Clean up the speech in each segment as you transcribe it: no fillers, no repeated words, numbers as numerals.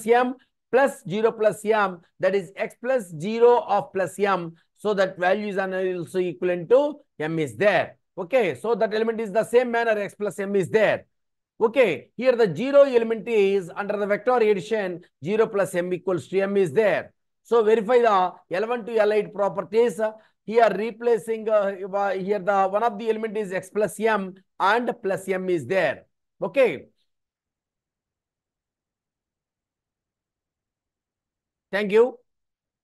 m plus 0 plus m, that is x plus 0 of plus m. So that value is also equivalent to m is there. Okay, so that element is the same manner, x plus m is there. Okay, here the 0 element is under the vector addition, 0 plus m equals to m is there. So verify the L1 to L8 properties. Here replacing here the one of the element is x plus m and plus m is there. Okay. Thank you.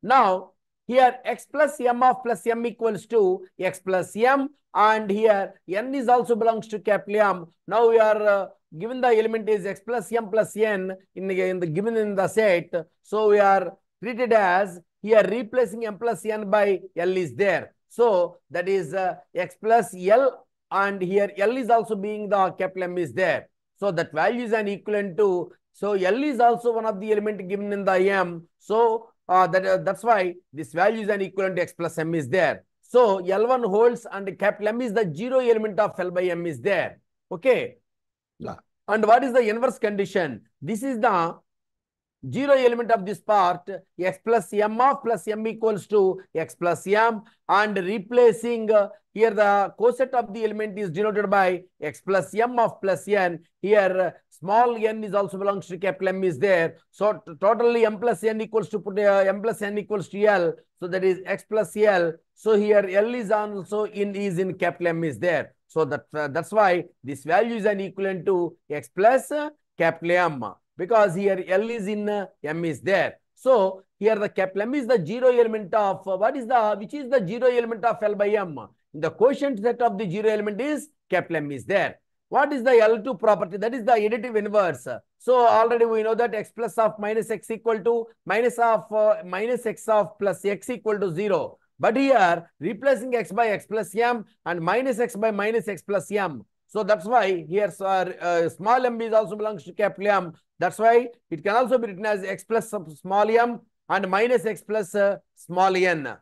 Now here x plus m of plus m equals to x plus m, and here n is also belongs to capital M. Now we are given the element is x plus m plus n given in the set. So we are treated as here replacing m plus n by L is there. So that is x plus L, and here L is also being the capital M is there. So that value is an equivalent to, so L is also one of the element given in the M. So that's why this value is an equivalent to x plus m is there. So L1 holds and capital M is the 0 element of L by M is there. Okay. And what is the inverse condition? This is the 0 element of this part, x plus m of plus m equals to x plus m, and replacing here the coset of the element is denoted by x plus m of plus n. Here small n is also belongs to capital M is there. So totally m plus n equals to put m plus n equals to L. So that is x plus L. So here L is also in capital M is there. So that's why this value is an equivalent to x plus capital M, because here L is in M is there. So here the capital M is the 0 element of which is the 0 element of L by M. In the quotient set of the 0 element is capital M is there. What is the L2 property? That is the additive inverse. So already we know that x plus of minus x equal to minus x of plus x equal to 0. But here replacing x by x plus m and minus x by minus x plus m. So that's why here small m is also belongs to capital M. That's why it can also be written as x plus small m and minus x plus small n.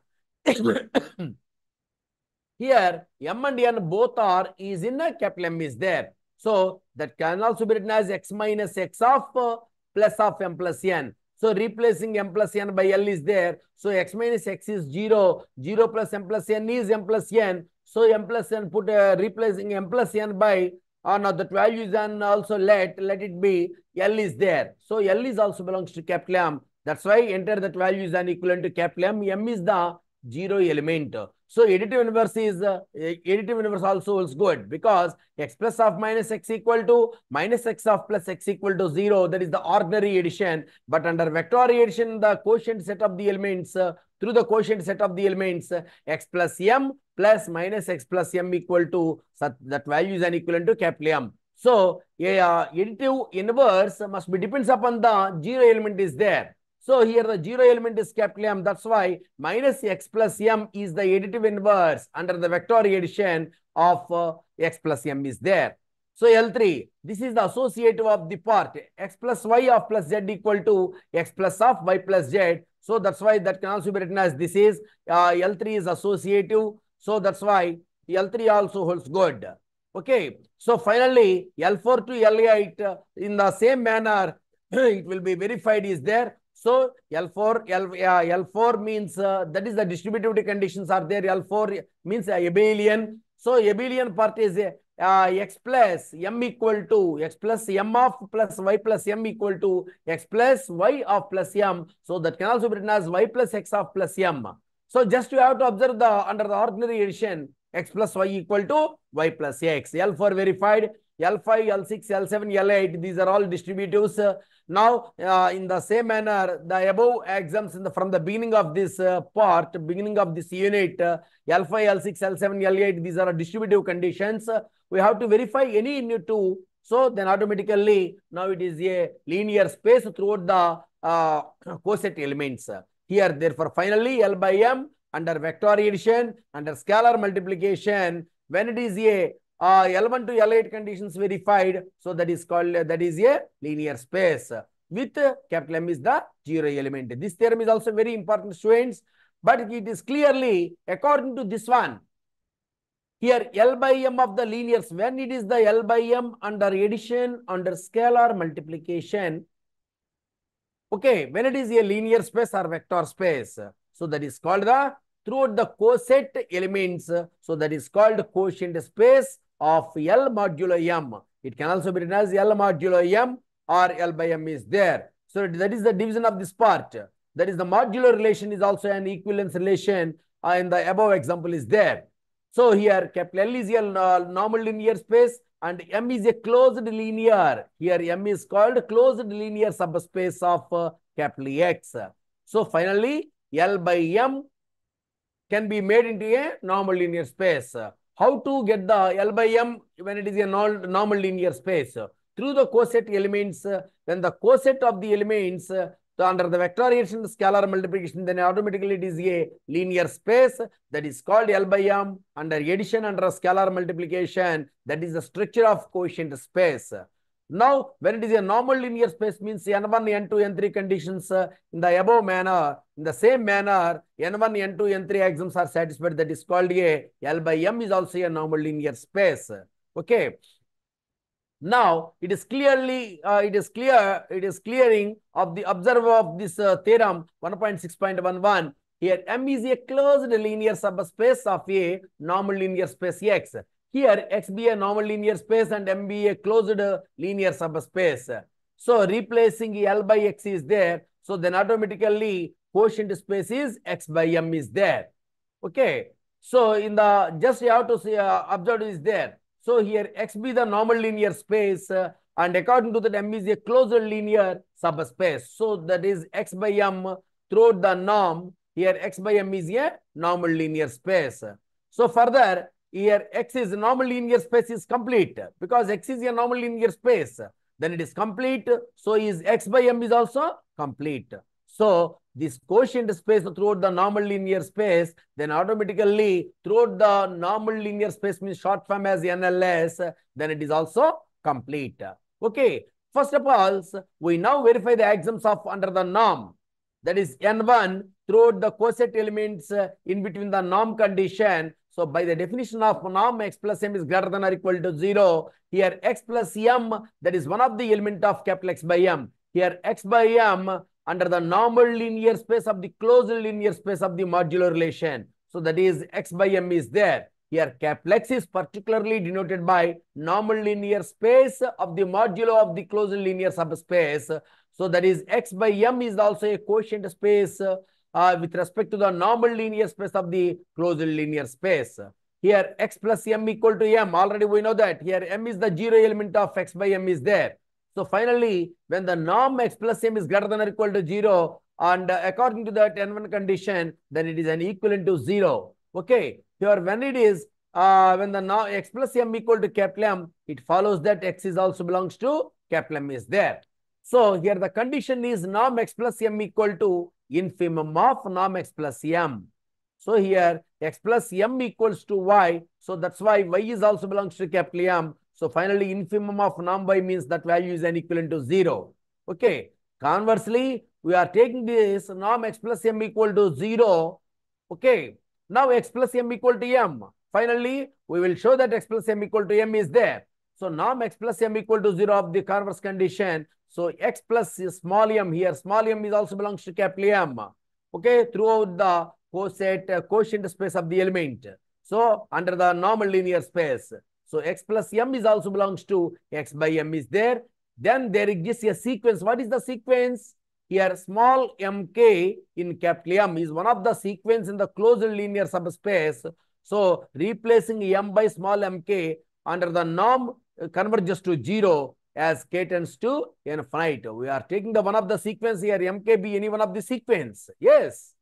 Here m and n both are is in capital M is there. So that can also be written as x minus x of plus of m plus n. So replacing m plus n by L is there. So x minus x is 0. 0 plus m plus n is m plus n. So m plus n put replacing m plus n by now that value is and also let it be L is there. So L is also belongs to capital M. That's why enter that value is an equivalent to capital M. M is the 0 element. So additive inverse also is good, because x plus of minus x equal to minus x of plus x equal to 0. That is the ordinary addition. But under vector addition, the quotient set of the elements, through the quotient set of the elements, x plus m plus minus x plus m equal to, that value is an equivalent to capital M. So additive inverse must be depends upon the 0 element is there. So here the 0 element is capital M. That's why minus x plus m is the additive inverse under the vector addition of x plus m is there. So L3, this is the associative of the part x plus y of plus z equal to x plus of y plus z. So that's why that can also be written as this is L3 is associative. So that's why L3 also holds good. Okay. So finally L4 to L8 in the same manner it will be verified is there. So L4 means that is the distributivity conditions are there. L4 means abelian. So abelian part is x plus m equal to x plus m of plus y plus m equal to x plus y of plus m. So that can also be written as y plus x of plus m. So just you have to observe the under the ordinary addition x plus y equal to y plus x. L4 verified. L5, L6, L7, L8, these are all distributives. Now, in the same manner, the above exams from the beginning of this beginning of this unit, L5, L6, L7, L8, these are distributive conditions. We have to verify any in two. So then automatically, now it is a linear space throughout the coset elements. Here, therefore, finally, L by M under vector addition, under scalar multiplication, when it is a L1 to L8 conditions verified, so that is called, that is a linear space with capital M is the 0 element. This theorem is also very important, students, but it is clearly according to this one. Here L by M of the linears, when it is the L by M under addition, under scalar multiplication, Okay, when it is a linear space or vector space, so that is called the throughout the coset elements, so that is called quotient space of L modulo M. It can also be written as L modulo M or L by M is there. So that is the division of this part. That is the modular relation is also an equivalence relation in the above example is there. So here capital L is a normal linear space and M is a closed linear. Here M is called closed linear subspace of capital X. So finally L by M can be made into a normal linear space. How to get the L by M when it is a normal linear space? Through the coset elements, when the coset of the elements under the vectorization scalar multiplication, then automatically it is a linear space that is called L by M. Under addition under scalar multiplication, that is the structure of quotient space. Now, when it is a normal linear space means N1, N2, N3 conditions in the above manner, in the same manner, N1, N2, N3 axioms are satisfied. That is called a L by M is also a normal linear space. Okay. Now, it is clearing of the observer of this theorem 1.6.11. Here, M is a closed linear subspace of a normal linear space X. Here, X be a normal linear space and M be a closed linear subspace. So, replacing L by X is there. So, then automatically quotient space is X by M is there. Okay. So, in the just you have to see, observe is there. So, here X be the normal linear space and according to that M is a closed linear subspace. So, that is X by M throughout the norm. Here X by M is a normal linear space. So, further here X is normal linear space is complete because X is a normal linear space. Then it is complete. So, is X by M is also complete. So, this quotient space throughout the normal linear space, then automatically throughout the normal linear space means short form as NLS, then it is also complete. Okay. First of all, we now verify the axioms of under the norm. That is N1 throughout the coset elements in between the norm condition. So, by the definition of norm, X plus M is greater than or equal to 0. Here, X plus M, that is one of the element of capital X by M. Here, X by M under the normal linear space of the closed linear space of the modular relation. So, that is X by M is there. Here, capital X is particularly denoted by normal linear space of the modulo of the closed linear subspace. So, that is X by M is also a quotient space with respect to the normal linear space of the closed linear space. Here, X plus M equal to M. Already we know that. Here, M is the zero element of X by M is there. So, finally, when the norm X plus M is greater than or equal to 0, and according to that N1 condition, then it is an equivalent to 0. Okay. Here, when it is, when the norm X plus M equal to capital M, it follows that X is also belongs to capital M is there. So, here the condition is norm X plus M equal to infimum of norm X plus M. So, here X plus M equals to Y. So, that's why Y is also belongs to capital M. So, finally, infimum of norm Y means that value is an equivalent to 0. Okay. Conversely, we are taking this norm X plus M equal to 0. Okay. Now, X plus M equal to M. Finally, we will show that X plus M equal to M is there. So, norm X plus M equal to 0 of the converse condition. So, X plus small m here, small m is also belongs to capital M. Okay. Throughout the quotient space of the element. So, under the normal linear space. So, X plus M is also belongs to X by M is there. Then there exists a sequence. What is the sequence? Here, small mk in capital M is one of the sequence in the closed linear subspace. So, replacing M by small mk under the norm converges to 0 as k tends to infinite. We are taking the one of the sequence here, mk be any one of the sequence. Yes.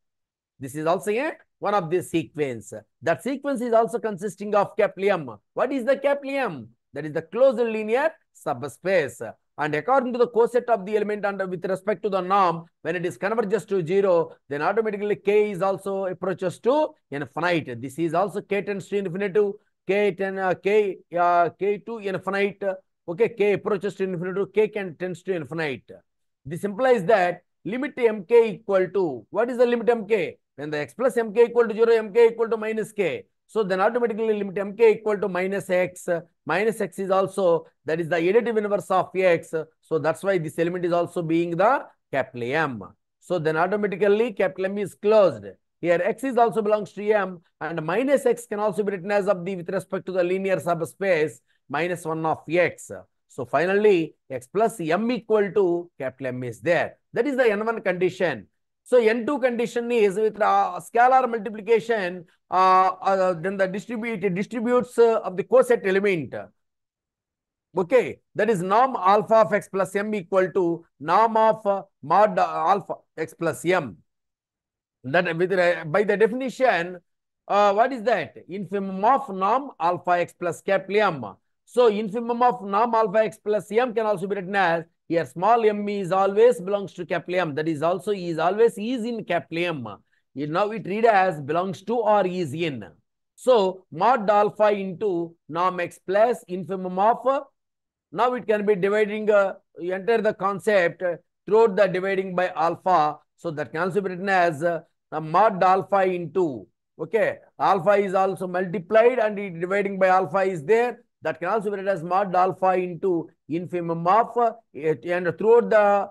This is also a one of this sequence. That sequence is also consisting of capital M. What is the capital M? That is the closed linear subspace. And according to the coset of the element under with respect to the norm, when it is converges to 0, then automatically k is also approaches to infinite. This is also k tends to infinity, k to infinite. Okay, k approaches to infinity, k tends to infinite. This implies that limit mk equal to, what is the limit mk? When the x plus mk equal to 0, mk equal to minus k. So, then automatically limit mk equal to minus x. Minus x is also, that is the additive inverse of x. So, that's why this element is also being the capital M. So then automatically capital M is closed. Here x is also belongs to M, and minus x can also be written as of the with respect to the linear subspace minus 1 of x. So finally x plus M equal to capital M is there. That is the N1 condition. So N2 condition is with scalar multiplication, then the distributes of the coset element. Okay, that is norm alpha of x plus M equal to norm of mod alpha x plus M. That with by the definition, what is that? Infimum of norm alpha x plus capital M. So infimum of norm alpha x plus M can also be written as here small m is always belongs to capital M. That is also is always is in capital M. Now it read as belongs to or is in. So mod alpha into norm x plus infimum of. Now it can be dividing. You enter the concept throughout the dividing by alpha. So that can also be written as mod alpha into, okay, alpha is also multiplied and dividing by alpha is there. That can also be written as mod alpha into infimum of and throughout the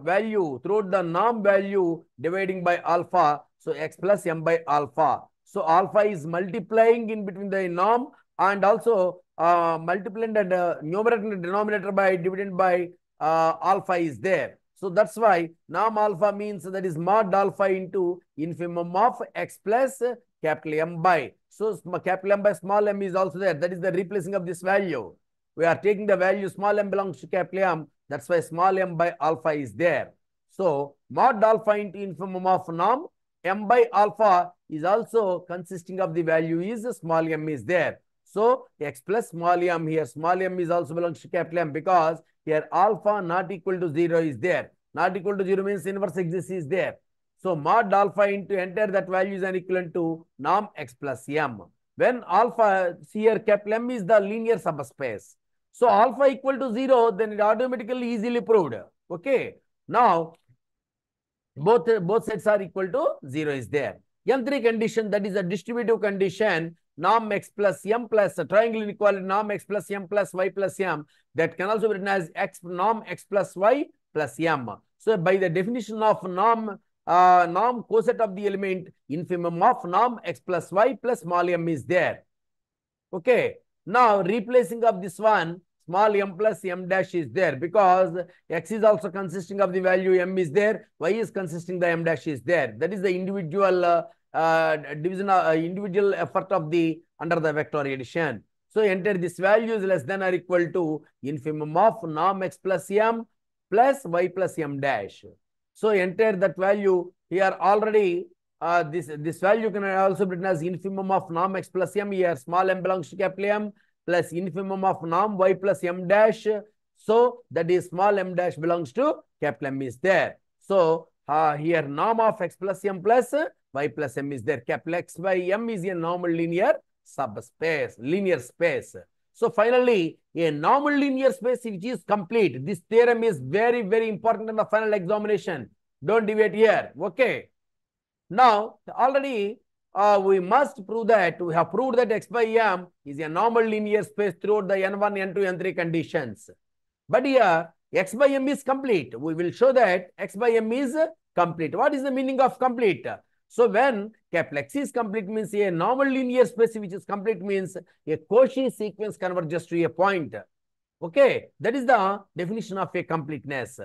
value, throughout the norm value dividing by alpha. So x plus M by alpha. So alpha is multiplying in between the norm and also multiplying the numerator and denominator by dividend by alpha is there. So that's why norm alpha means that is mod alpha into infimum of x plus capital M by. So capital M by small m is also there. That is the replacing of this value. We are taking the value small m belongs to capital M. That's why small m by alpha is there. So mod alpha into infimum of norm m by alpha is also consisting of the value is small m is there. So x plus small m, here small m is also belongs to capital M because here alpha not equal to 0 is there. Not equal to 0 means inverse exists is there. So mod alpha into enter that value is an equivalent to norm x plus M. When alpha, here capital M is the linear subspace. So alpha equal to 0, then it automatically easily proved. Okay. Now both sets are equal to 0 is there. N3 condition, that is a distributive condition, norm x plus M plus a triangle inequality norm x plus M plus y plus M, that can also be written as x norm x plus y plus M. So by the definition of norm coset of the element, infimum of norm x plus y plus small m is there. Okay. Now replacing of this one, small m plus m dash is there because x is also consisting of the value m is there, y is consisting the m dash is there. That is the individual division, individual effort of the under the vector addition. So enter this value is less than or equal to infimum of norm x plus m plus y plus m dash. So enter that value here already. This value can also be written as infimum of norm x plus m. Here small m belongs to capital M plus infimum of norm y plus m dash. So that is small m dash belongs to capital M is there. So here norm of x plus m plus y plus m is there. Capital X by M is a normal linear subspace, linear space. So finally, a normal linear space which is complete. This theorem is very, very important in the final examination. Don't deviate here. Okay. Now, already we must prove that, we have proved that x by M is a normal linear space throughout the N1, N2, N3 conditions. But here, x by M is complete. We will show that x by M is complete. What is the meaning of complete? So when capital X is complete means a normal linear space which is complete means a Cauchy sequence converges to a point. Okay, that is the definition of a completeness.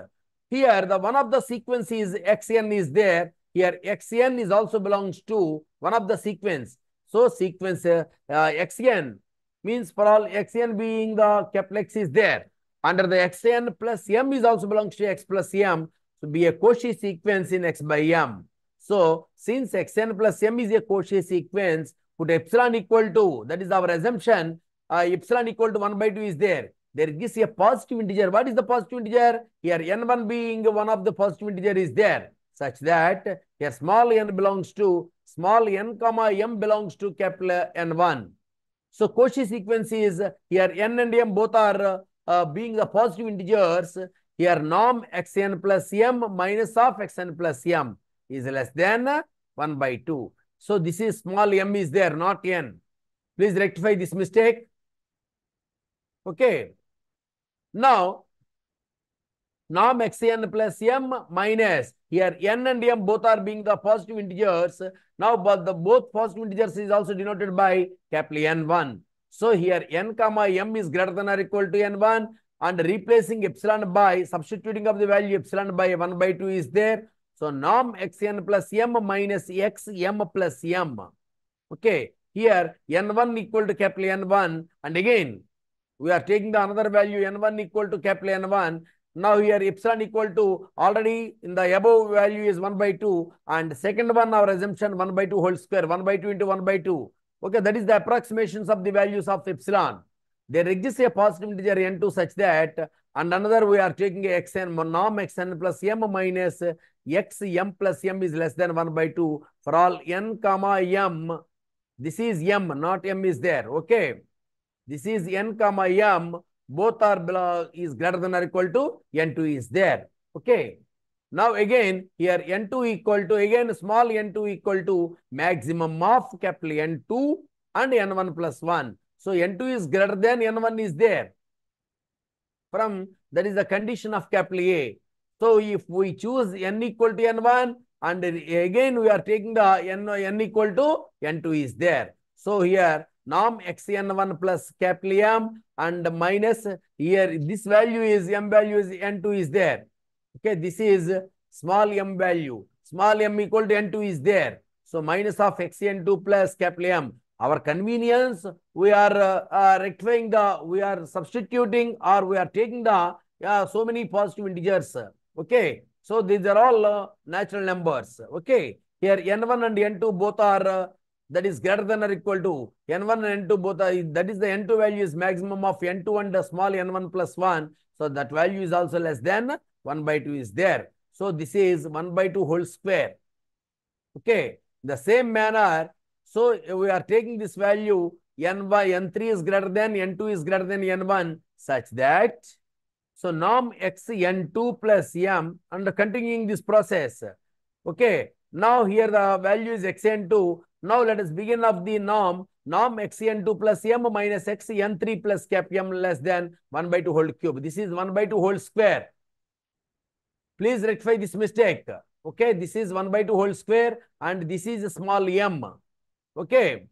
Here, the one of the sequences xn is there. Here, xn is also belongs to one of the sequence. So sequence xn means for all xn being the capital X is there. Under the xn plus m is also belongs to x plus m. So be a Cauchy sequence in x by m. So since xn plus m is a Cauchy sequence, put epsilon equal to, that is our assumption, epsilon equal to 1 by 2 is there. There is a positive integer. What is the positive integer? Here n1 being one of the positive integer is there, such that here small n belongs to small n comma m belongs to capital N1. So Cauchy sequence is here n and m both are being the positive integers. Here norm xn plus m minus of xn plus m is less than 1 by 2. So this is small m is there, not n. Please rectify this mistake. Okay. Now, norm xn plus m minus, here n and m both are being the positive integers. Now, but the both positive integers is also denoted by capital N1. So here n comma m is greater than or equal to n1, and replacing epsilon by, substituting of the value epsilon by 1 by 2 is there. So norm xn plus m minus xm plus m. Okay, here n1 equal to capital N1, and again we are taking the another value n1 equal to capital N1. Now here epsilon equal to, already in the above value is 1 by 2, and second one our assumption 1 by 2 whole square, 1 by 2 into 1 by 2. Okay, that is the approximations of the values of epsilon. There exists a positive integer n2 such that, and another we are taking a xn, norm xn plus m minus xm plus m is less than 1 by 2 for all n comma m. This is m, not m is there. Okay, this is n comma m, both are is greater than or equal to n2 is there. Okay. Now again here n2 equal to, again small n2 equal to maximum of capital N2 and n1 plus 1. So n2 is greater than n1 is there. From that is the condition of capital A. So if we choose n equal to n1, and again we are taking the n equal to n2 is there. So here norm xn1 plus capital M and minus, here this value is m value is n2 is there. Okay, this is small m value. Small m equal to n2 is there. So minus of xn2 plus capital M. Our convenience, we are rectifying the, we are substituting, or we are taking the so many positive integers. Okay, so these are all natural numbers. Okay, here n1 and n2 both are that is greater than or equal to, n1 and n2 both are, that is the n2 value is maximum of n2 and the small n1 plus 1. So that value is also less than 1 by 2 is there. So this is 1 by 2 whole square. Okay, the same manner, so we are taking this value n by n3 is greater than, n2 is greater than n1 such that, so norm xn2 plus m, and continuing this process. Okay, now here the value is xn2. Now let us begin of the norm xn2 plus m minus xn3 plus cap m less than 1 by 2 whole cube. This is 1 by 2 whole square. Please rectify this mistake. Okay, this is 1 by 2 whole square, and this is a small m. Okay.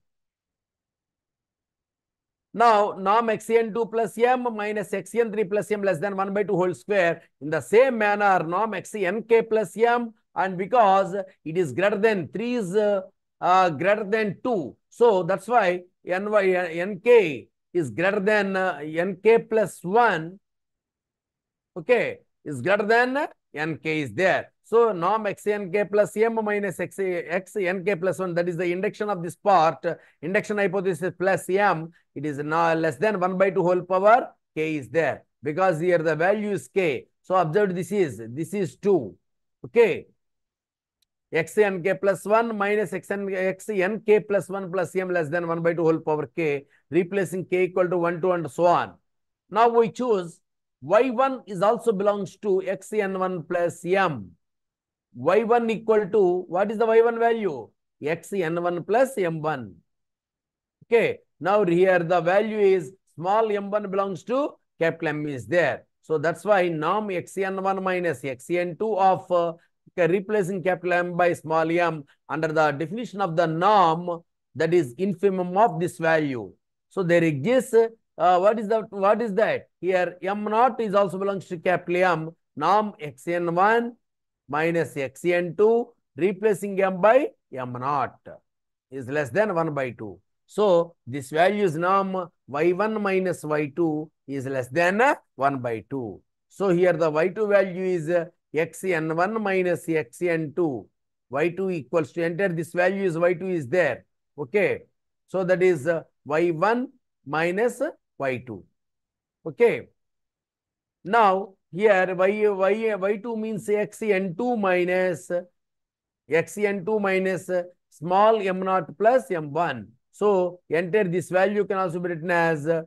Now norm xn2 plus m minus xn3 plus m less than 1 by 2 whole square. In the same manner, norm xnk plus m, and because it is greater than 3 is greater than 2. So that's why nk is greater than nk plus 1. Okay, is greater than nk is there. So norm xnk plus m minus xnk plus 1, that is the induction of this part. Induction hypothesis plus m, it is now less than 1 by 2 whole power k is there, because here the value is k. So observe, this is 2. Okay, xnk plus 1 minus xnk plus 1 plus m less than 1 by 2 whole power k, replacing k equal to 1, 2 and so on. Now we choose y1 is also belongs to xn1 plus m. y1 equal to, what is the y1 value? xn1 plus m1. Okay, now here the value is small m1 belongs to capital M is there. So that's why norm xn1 minus xn2 of replacing capital M by small m under the definition of the norm, that is infimum of this value. So there exists, what is that? Here m0 is also belongs to capital M. Norm xn1 minus xn2 replacing m by m0 is less than 1 by 2. So this value is norm y1 minus y2 is less than 1 by 2. So here the y2 value is xn1 minus xn2. y2 equals to, enter this value is y2 is there. Okay, so that is y1 minus y2. Okay, now here y2 means xn2 minus small m0 plus m1. So enter this value can also be written as, that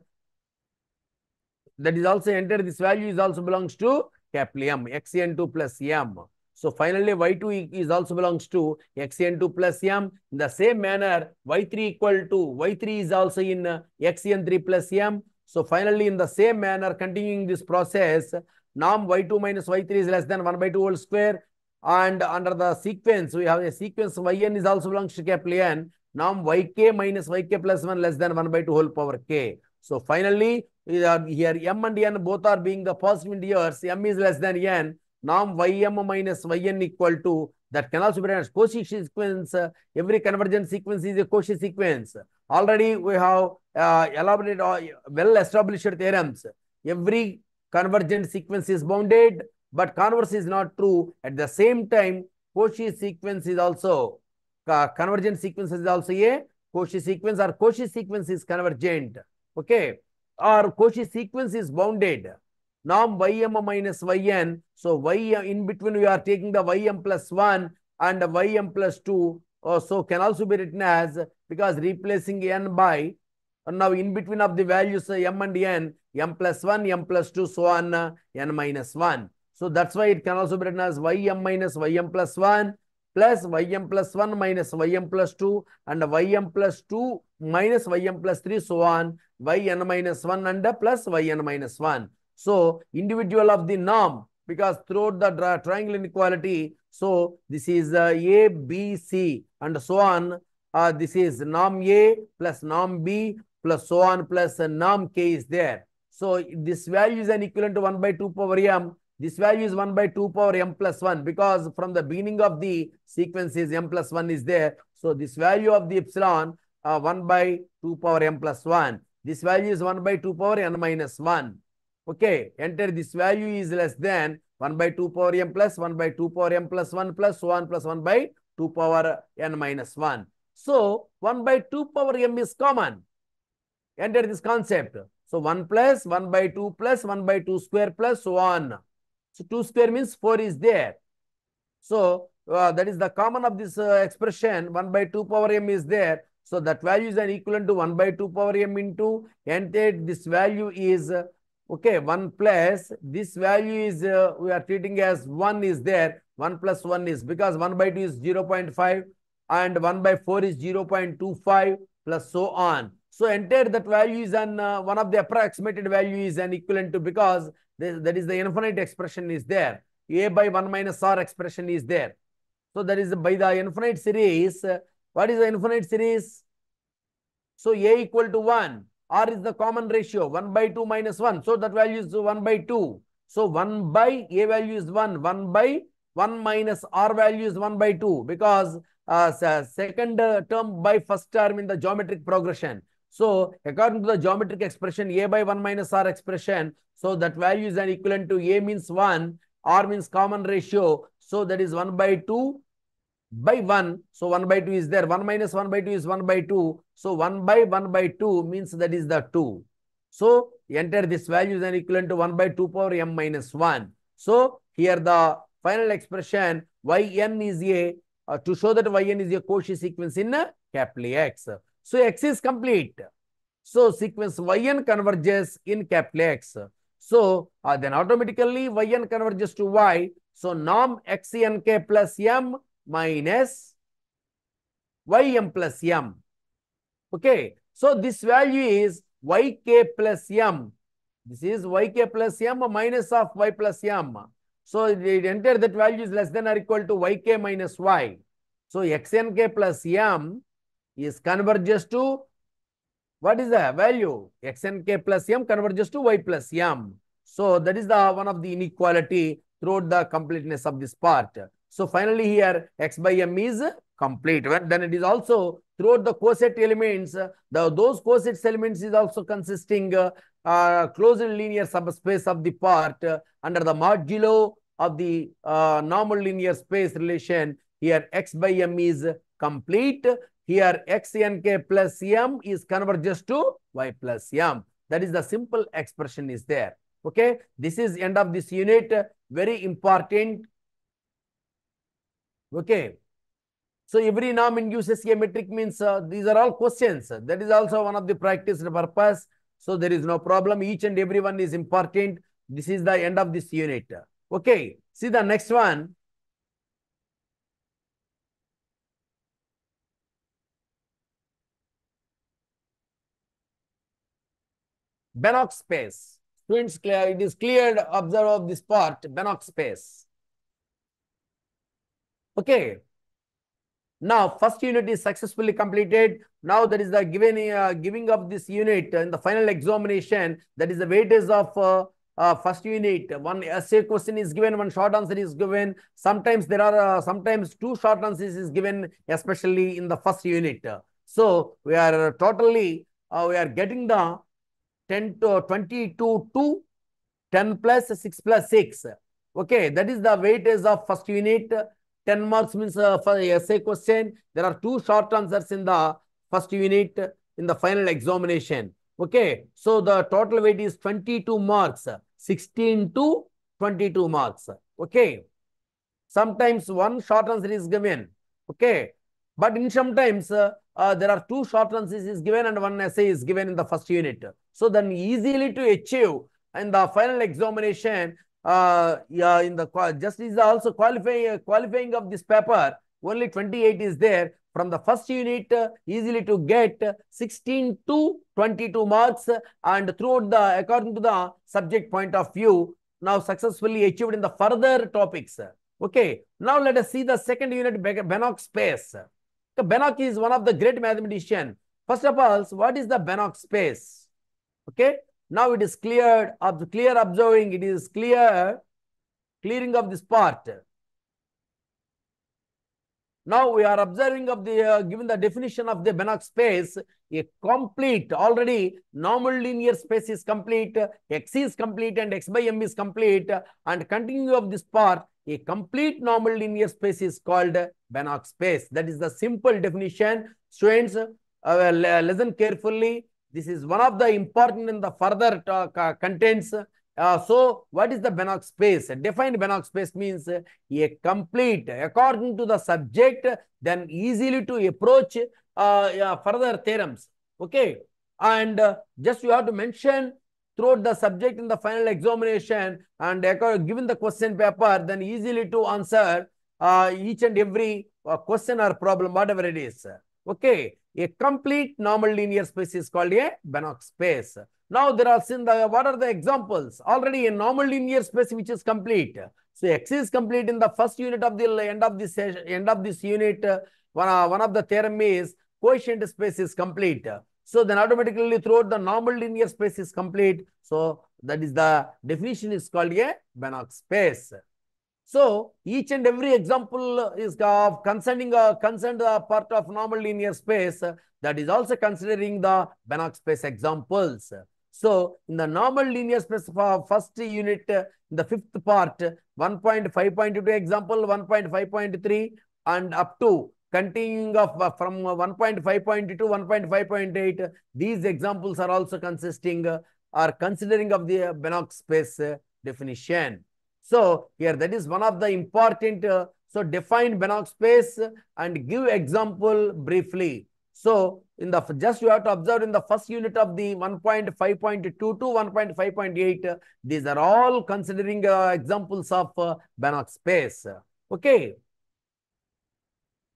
is also, enter this value is also belongs to capital M, xn2 plus m. So finally y2 is also belongs to xn2 plus m. In the same manner, y3 is also in xn3 plus m. So finally in the same manner, continuing this process, norm y2 minus y3 is less than 1 by 2 whole square. And under the sequence, we have a sequence yn is also belongs to capital N. Norm yk minus yk plus 1 less than 1 by 2 whole power k. So finally, here m and n both are being the positive integers. M is less than n. Norm ym minus yn equal to, that can also be written as Cauchy sequence. Every convergent sequence is a Cauchy sequence. Already we have elaborated well-established theorems. Every convergent sequence is bounded, but converse is not true. At the same time, Cauchy sequence is also, convergent sequence is also a Cauchy sequence, or Cauchy sequence is convergent. Okay. Or Cauchy sequence is bounded. Norm ym minus yn. So y in between we are taking the ym plus 1 and ym plus 2. So can also be written as, because replacing n by, now in between of the values m and n, m plus 1, m plus 2, so on n minus 1. So that's why it can also be written as ym minus ym plus 1 plus ym plus 1 minus ym plus 2 and ym plus 2 minus ym plus 3, so on yn minus 1 and plus yn minus 1. So individual of the norm, because throughout the triangle inequality, so this is A, B, C and so on. This is norm A plus norm B plus so on plus norm K is there. So this value is an equivalent to 1 by 2 power m. This value is 1 by 2 power m plus 1, because from the beginning of the sequence is m plus 1 is there. So this value of the epsilon 1 by 2 power m plus 1. This value is 1 by 2 power n minus 1. Okay, enter this value is less than 1 by 2 power m plus 1 by 2 power m plus 1 plus so on plus 1 by 2 power n minus 1. So 1 by 2 power m is common. Enter this concept. So 1 plus 1 by 2 plus 1 by 2 square plus so on. So 2 square means 4 is there. So that is the common of this expression. 1 by 2 power m is there. So that value is an equivalent to 1 by 2 power m into, enter this value is okay, 1 plus, this value is, we are treating as 1 is there, 1 plus 1 is, because 1 by 2 is 0.5 and 1 by 4 is 0.25 plus so on. So enter that value is an, one of the approximated value is an equivalent to, because that is the infinite expression is there. A by 1 minus r expression is there. So that is by the infinite series. What is the infinite series? So A equal to 1. R is the common ratio, 1 by 2 minus 1. So that value is 1 by 2. So 1 by A value is 1. 1 by 1 minus R value is 1 by 2. Because second term by first term in the geometric progression. So according to the geometric expression, A by 1 minus R expression, so that value is an equivalent to A means 1, R means common ratio. So that is 1 by 2 by 1. So 1 by 2 is there. 1 minus 1 by 2 is 1 by 2. So 1 by 2 means that is the 2. So enter this value is an equivalent to 1 by 2 power m minus 1. So here the final expression yn is a, to show that yn is a Cauchy sequence in capital X. So X is complete. So sequence yn converges in capital X. So then automatically yn converges to y. So norm xnk plus m minus ym plus m. Okay. So this value is yk plus m. This is yk plus m minus of y plus m. So it enter that value is less than or equal to yk minus y. So xnk plus m is converges to, what is the value? Xnk plus m converges to y plus m. So that is the one of the inequality throughout the completeness of this part. So finally here x by m is complete. Then it is also throughout the coset elements, those coset elements is also consisting closed linear subspace of the part under the modulo of the normal linear space relation. Here x by m is complete. Here xnk plus m is converges to y plus m. That is the simple expression is there. Okay. This is end of this unit. Very important. Okay. So every norm induces a metric means these are all questions. That is also one of the practice purpose. So there is no problem. Each and every one is important. This is the end of this unit. Okay. See the next one. Banach space. Students, it is cleared. Observe of this part, Banach space. Okay. Now, first unit is successfully completed. Now, that is the giving of this unit in the final examination. That is the weightage of first unit. One essay question is given, one short answer is given. Sometimes there are sometimes two short answers is given, especially in the first unit. So we are totally we are getting the 10 to 22 to 10 plus 6 plus 6. Okay, that is the weightage of first unit. 10 marks means for essay question. There are two short answers in the first unit in the final examination. Okay, so the total weight is 22 marks, 16 to 22 marks. Okay, sometimes one short answer is given. Okay, but in sometimes there are two short answers is given and one essay is given in the first unit. So then easily to achieve in the final examination, yeah, in the just is also qualifying of this paper, only 28 is there. From the first unit, easily to get 16 to 22 marks, and throughout the according to the subject point of view, now successfully achieved in the further topics. Okay, now let us see the second unit, Banach space. The Banach is one of the great mathematician. First of all, what is the Banach space? Okay, now it is cleared of clear observing, it is clearing of this part. Now we are observing of the given the definition of the Banach space, a complete already normal linear space is complete, X is complete and X by M is complete, and continue of this part, a complete normal linear space is called Banach space. That is the simple definition. Students, listen carefully. This is one of the important in the further contents. So, what is the Banach space? Defined Banach space means a complete, according to the subject, then easily to approach further theorems. Okay, and just you have to mention throughout the subject in the final examination, and given the question paper, then easily to answer each and every question or problem, whatever it is. Okay, a complete normal linear space is called a Banach space. Now there are what are the examples? Already a normal linear space which is complete. So X is complete in the first unit of the end of this unit. One of the theorem is quotient space is complete. So then automatically throughout the normal linear space is complete. So that is the definition is called a Banach space. So each and every example is concerned part of normal linear space, that is also considering the Banach space examples. So in the normal linear space for first unit, in the fifth part, 1.5.2 example, 1.5.3 and up to continuing of from 1.5.2 to 1.5.8, these examples are also consisting or considering of the Banach space definition. So here that is one of the important, so define Banach space and give example briefly. So in the just you have to observe in the first unit of the 1.5.2 to 1.5.8, these are all considering examples of Banach space. Okay.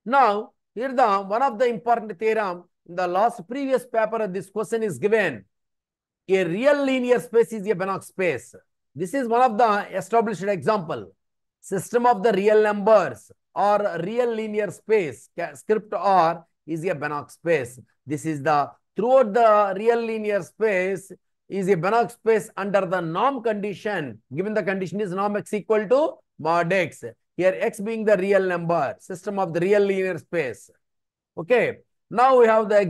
Now here the one of the important theorem in the last previous paper, this question is given. A real linear space is a Banach space. This is one of the established example. System of the real numbers or real linear space, script R, is a Banach space. This is the throughout the real linear space is a Banach space under the norm condition. Given the condition is norm x equal to mod x. Here x being the real number, system of the real linear space. Okay. Now we have the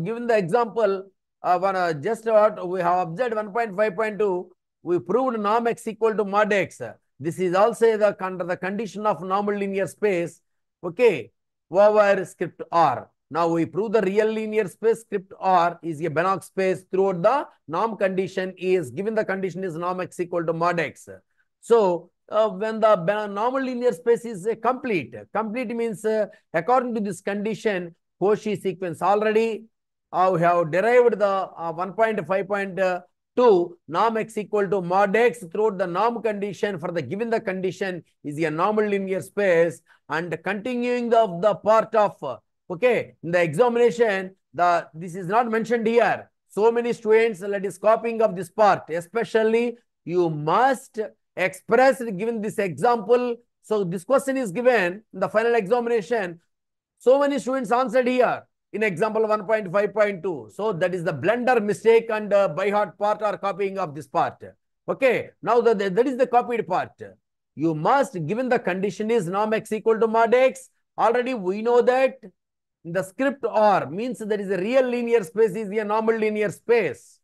given the example of just what we have observed 1.5.2. We proved norm x equal to mod x. This is also under the condition of normal linear space. Okay, over script R. Now we prove the real linear space script R is a Banach space throughout the norm condition is given the condition is norm x equal to mod x. So when the normal linear space is complete means according to this condition, Cauchy sequence already we have derived the 1.5.2 norm x equal to mod x throughout the norm condition for the given the condition is a normal linear space, and continuing the part of okay in the examination this is not mentioned here. so many students, that is copying of this part, especially you must express given this example. So this question is given in the final examination. So many students answered here in example 1.5.2. So that is the blunder mistake and by heart part or copying of this part. Okay, now that is the copied part. You must, given the condition is norm x equal to mod x, already we know that the script R means there is a real linear space is a normal linear space.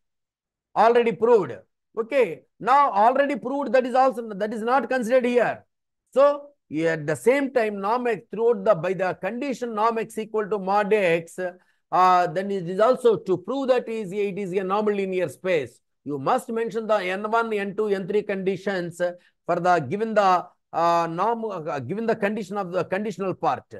Already proved. Okay, now already proved, that is also, that is not considered here. So at the same time, norm x throughout the, by the condition norm x equal to mod x, then it is also to prove that it is a normal linear space. You must mention the n1, n2, n3 conditions for the given the given the condition of the conditional part.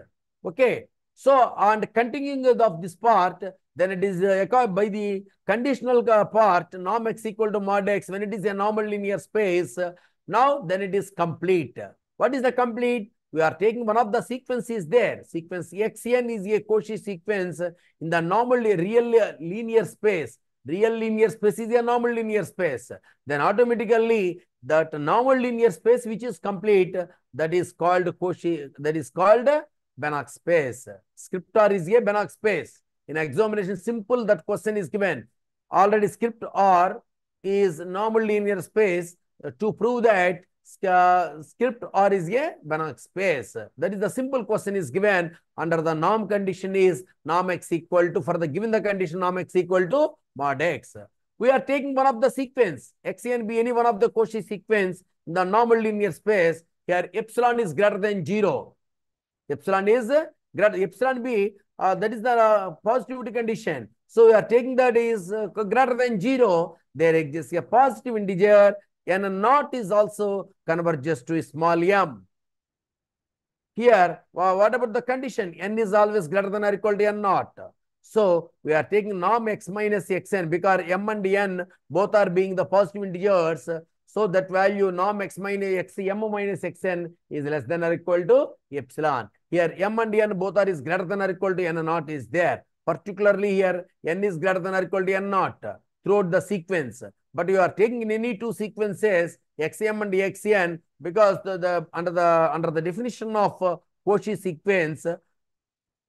Okay. So, and continuing of this part, then it is by the conditional part, norm x equal to mod x, when it is a normal linear space, now then it is complete. What is the complete? We are taking one of the sequences there. Sequence xn is a Cauchy sequence in the normal real linear space. Real linear space is a normal linear space. Then automatically that normal linear space which is complete, that is called Cauchy, that is called Banach space. Script R is a Banach space. In examination, simple that question is given. Already script R is normal linear space. To prove that script R is a Banach space. That is the simple question is given under the norm condition is norm x equal to, for the given the condition norm x equal to mod x. We are taking one of the sequence, x and b, any one of the Cauchy sequence in the normal linear space. Here epsilon is greater than 0. Epsilon is greater, epsilon b, that is the positivity condition. So we are taking that is greater than 0. There exists a positive integer, n naught is also converges to small m. Here, what about the condition? N is always greater than or equal to n naught. So we are taking norm x minus xn because m and n both are being the positive integers. So that value norm x minus x, m minus xn is less than or equal to epsilon. Here m and n both are is greater than or equal to n naught is there. Particularly here n is greater than or equal to n naught throughout the sequence. But you are taking in any two sequences xm and xn because under the definition of Cauchy sequence,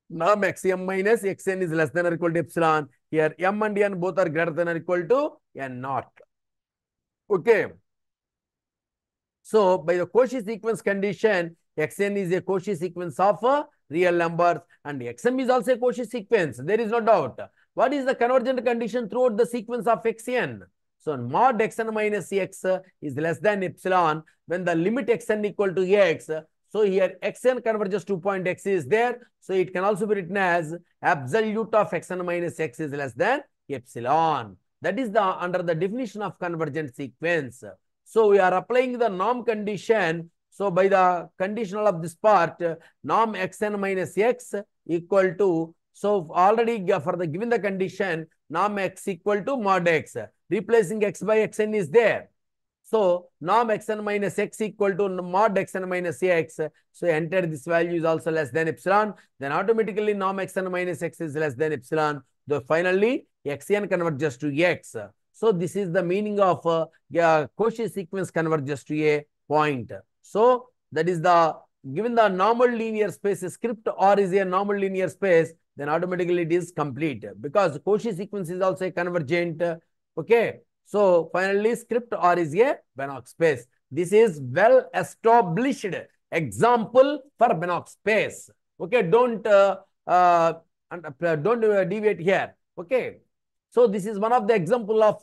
norm xm minus xn is less than or equal to epsilon. Here m and n both are greater than or equal to n naught. Okay. So by the Cauchy sequence condition, xn is a Cauchy sequence of real numbers and xm is also a Cauchy sequence. There is no doubt. What is the convergent condition throughout the sequence of xn? So mod xn minus x is less than epsilon when the limit xn equal to x. So here xn converges to point x is there. So it can also be written as absolute of xn minus x is less than epsilon. That is the under the definition of convergent sequence. So we are applying the norm condition. So by the conditional of this part, norm xn minus x equal to, so already for the given the condition, norm x equal to mod x. Replacing x by xn is there. So norm xn minus x equal to mod xn minus x. So enter this value is also less than epsilon. Then automatically norm xn minus x is less than epsilon. Though finally xn converges to x. So this is the meaning of Cauchy sequence converges to a point. So that is the given the normal linear space, script R is a normal linear space, then automatically it is complete because Cauchy sequence is also a convergent. Okay. So finally script R is a Banach space. This is well established example for Banach space. Okay. Don't deviate here. Okay. So this is one of the example of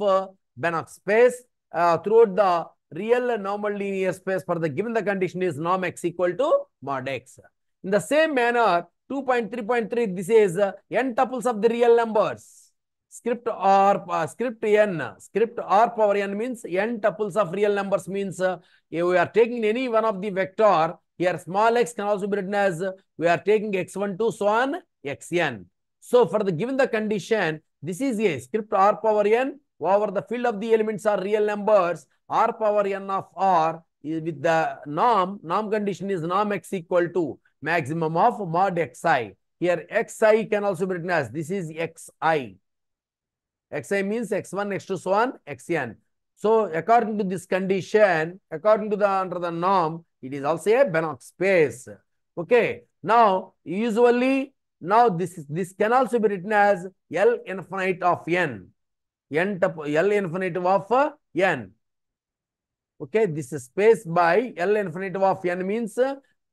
Banach space throughout the real normal linear space for the given the condition is norm x equal to mod x. In the same manner, 2.3.3, this is n tuples of the real numbers. Script R, script R power n means n tuples of real numbers means if we are taking any one of the vector, here small x can also be written as we are taking x12 so on xn. So for the given the condition, this is a script R power n over the field of the elements are real numbers. R power n of R is with the norm condition is norm x equal to maximum of mod xi. Here xi can also be written as this is xi. Xi means x1, x2, so on, xn. So according to this condition, according to the under the norm, it is also a Banach space. Okay. Now, usually, now this can also be written as L infinite of n. L infinitive of n. Okay, this is space by L infinitive of n means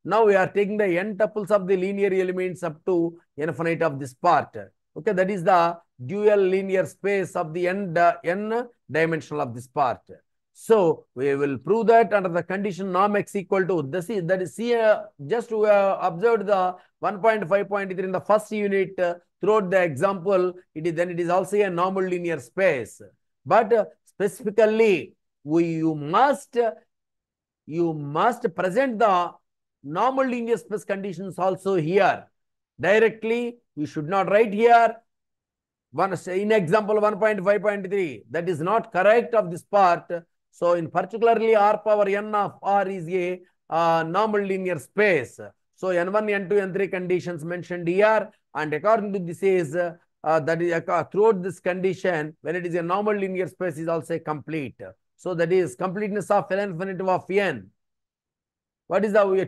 now we are taking the n tuples of the linear elements up to infinite of this part. Okay, that is the dual linear space of the n dimensional of this part. So we will prove that under the condition norm x equal to this is that is just we have observed the 1.5.3 in the first unit throughout the example. Then it is also a normal linear space, but specifically you must present the normal linear space conditions also here. Directly, we should not write here. In example 1.5.3, that is not correct of this part. So in particularly R power n of R is a normal linear space. So n1, n2, n3 conditions mentioned here, and according to this is that is throughout this condition, when it is a normal linear space is also complete. So that is completeness of L infinitive of n. What is the, we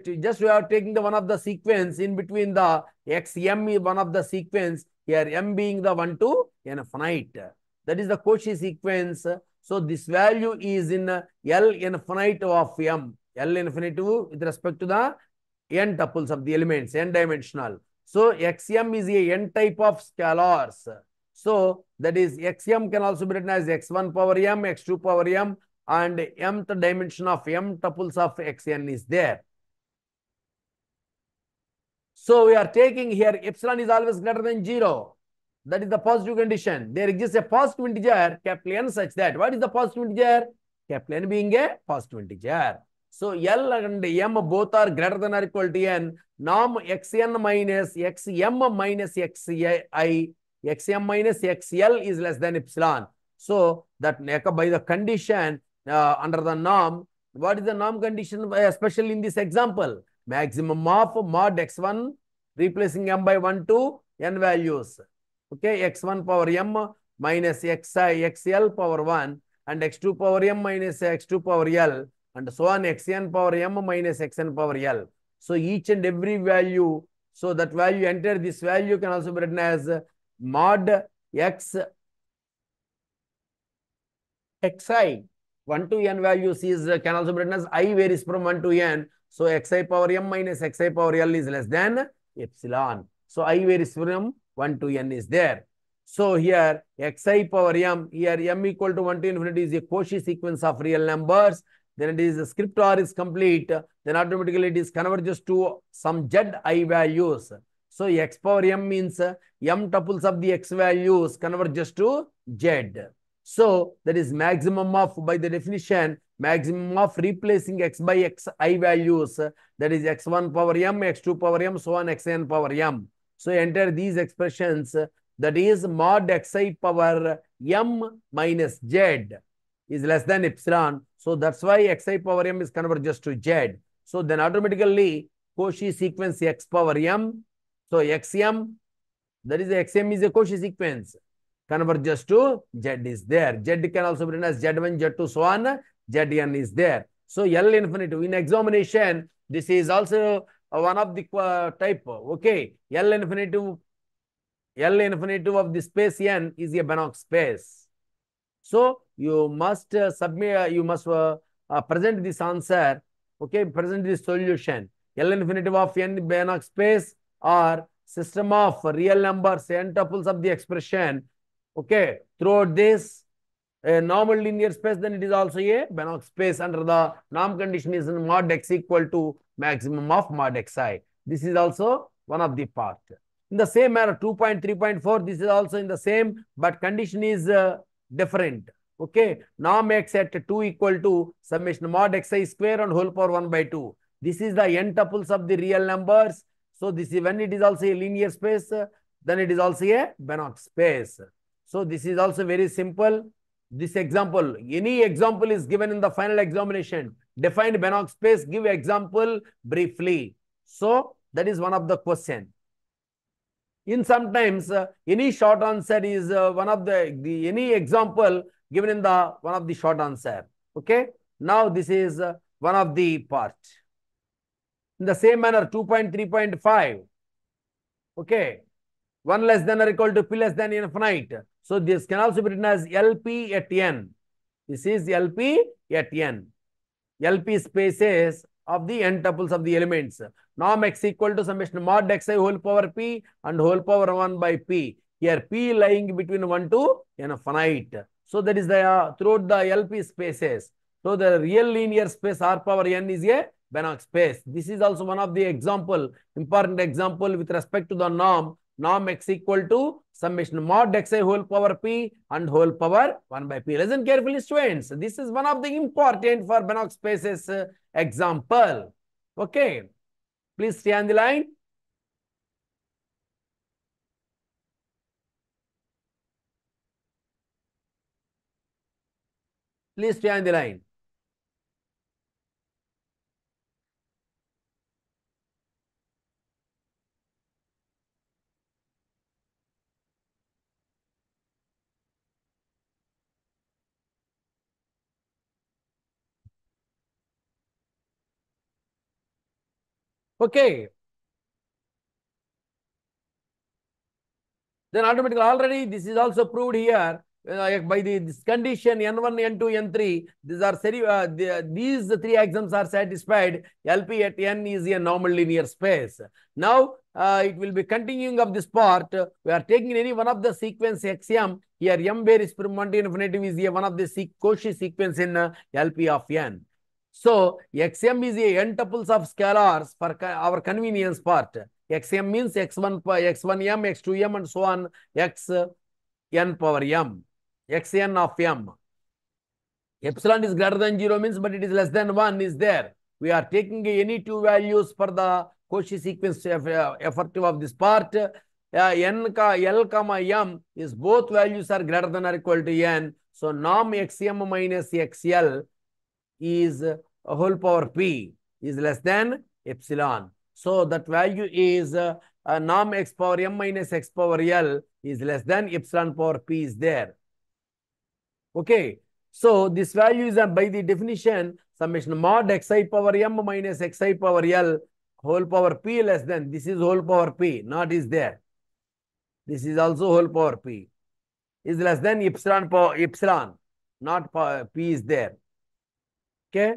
are taking the one of the sequence in between the xm is one of the sequence here, m being the 1 to infinite. That is the Cauchy sequence. So this value is in L infinite of m. L infinite with respect to the n tuples of the elements, n dimensional. So xm is a n type of scalars. So that is xm can also be written as x1 power m, x2 power m, and mth dimension of m tuples of xn is there. So we are taking here epsilon is always greater than 0. That is the positive condition. There exists a positive integer capital N such that, what is the positive integer? Capital N being a positive integer. So L and M both are greater than or equal to N. Norm xn minus xm minus xi, xm minus xl is less than epsilon. So that by the condition under the norm, what is the norm condition, especially in this example? Maximum of mod x1 replacing m by 1 to n values. Okay, x1 power m minus xi, xl power 1, and x2 power m minus x2 power l, and so on, xn power m minus xn power l. So each and every value, so that value enter, this value can also be written as mod x xi. 1 to n values is can also be written as I varies from 1 to n. So xi power m minus xi power l is less than epsilon. So I varies from 1 to n is there. So here xi power m, here m equal to 1 to infinity is a Cauchy sequence of real numbers. Then it is the script R is complete. Then automatically it is converges to some z I values. So x power m means m tuples of the x values converges to z. So that is maximum of, by the definition, maximum of replacing x by xi values, that is x1 power m, x2 power m, so on, xn power m. So enter these expressions, that is mod xi power m minus z is less than epsilon. So that's why xi power m is converges to z. So then automatically Cauchy sequence x power m. So xm, that is xm is a Cauchy sequence, converges to z is there. Z can also be written as z1, z2, so on, zn is there. So L infinitive in examination, this is also one of the type. Okay, L infinitive of the space n is a Banach space. So you must submit, you must present this answer. Okay, present this solution. L infinitive of n Banach space or system of real numbers, n tuples of the expression. Okay, throughout this normal linear space, then it is also a Banach space under the norm condition is mod x equal to maximum of mod xi. This is also one of the part. In the same manner, 2.3.4, this is also in the same, but condition is different. Okay, norm x at 2 equal to summation mod xi square and whole power 1 by 2. This is the n tuples of the real numbers. So this is when it is also a linear space, then it is also a Banach space. So this is also very simple. This example, any example is given in the final examination. Define Banach space, give example briefly. So that is one of the question. In sometimes any short answer is one of the any example given in the one of the short answer. Okay. Now this is one of the part. In the same manner, 2.3.5. Okay. 1 less than or equal to p less than infinite. So this can also be written as LP at n. This is LP at n. LP spaces of the n tuples of the elements. Norm x equal to summation mod xi whole power p and whole power 1 by p. Here p lying between 1 to infinite. So that is the throughout the LP spaces. So the real linear space R power n is a Banach space. This is also one of the example, important example with respect to the norm. Norm x equal to summation mod xi whole power p and whole power 1 by p. Listen carefully, students. This is one of the important for Banach spaces example. Okay. Please stay on the line. Please stay on the line. Okay. Then automatically already this is also proved here by this condition n1, n2, n3. These are these three axioms are satisfied. LP at n is a normal linear space. Now it will be continuing of this part. We are taking any one of the sequence xm. Here m varies from 1 to infinitive is one of the Cauchy sequence in LP of n. So xm is a n tuples of scalars for our convenience part. Xm means x1, x1m, x2m, and so on, xn power m, xn of m. Epsilon is greater than 0 means, but it is less than 1 is there. We are taking any two values for the Cauchy sequence effective of this part. N ka L comma m is both values are greater than or equal to n. So norm xm minus xl is a whole power p is less than epsilon. So that value is norm x power m minus x power l is less than epsilon power p is there. Okay. So this value is by the definition summation mod xi power m minus xi power l whole power p less than. This is whole power p, not is there. This is also whole power p is less than epsilon power epsilon, not p is there. Okay.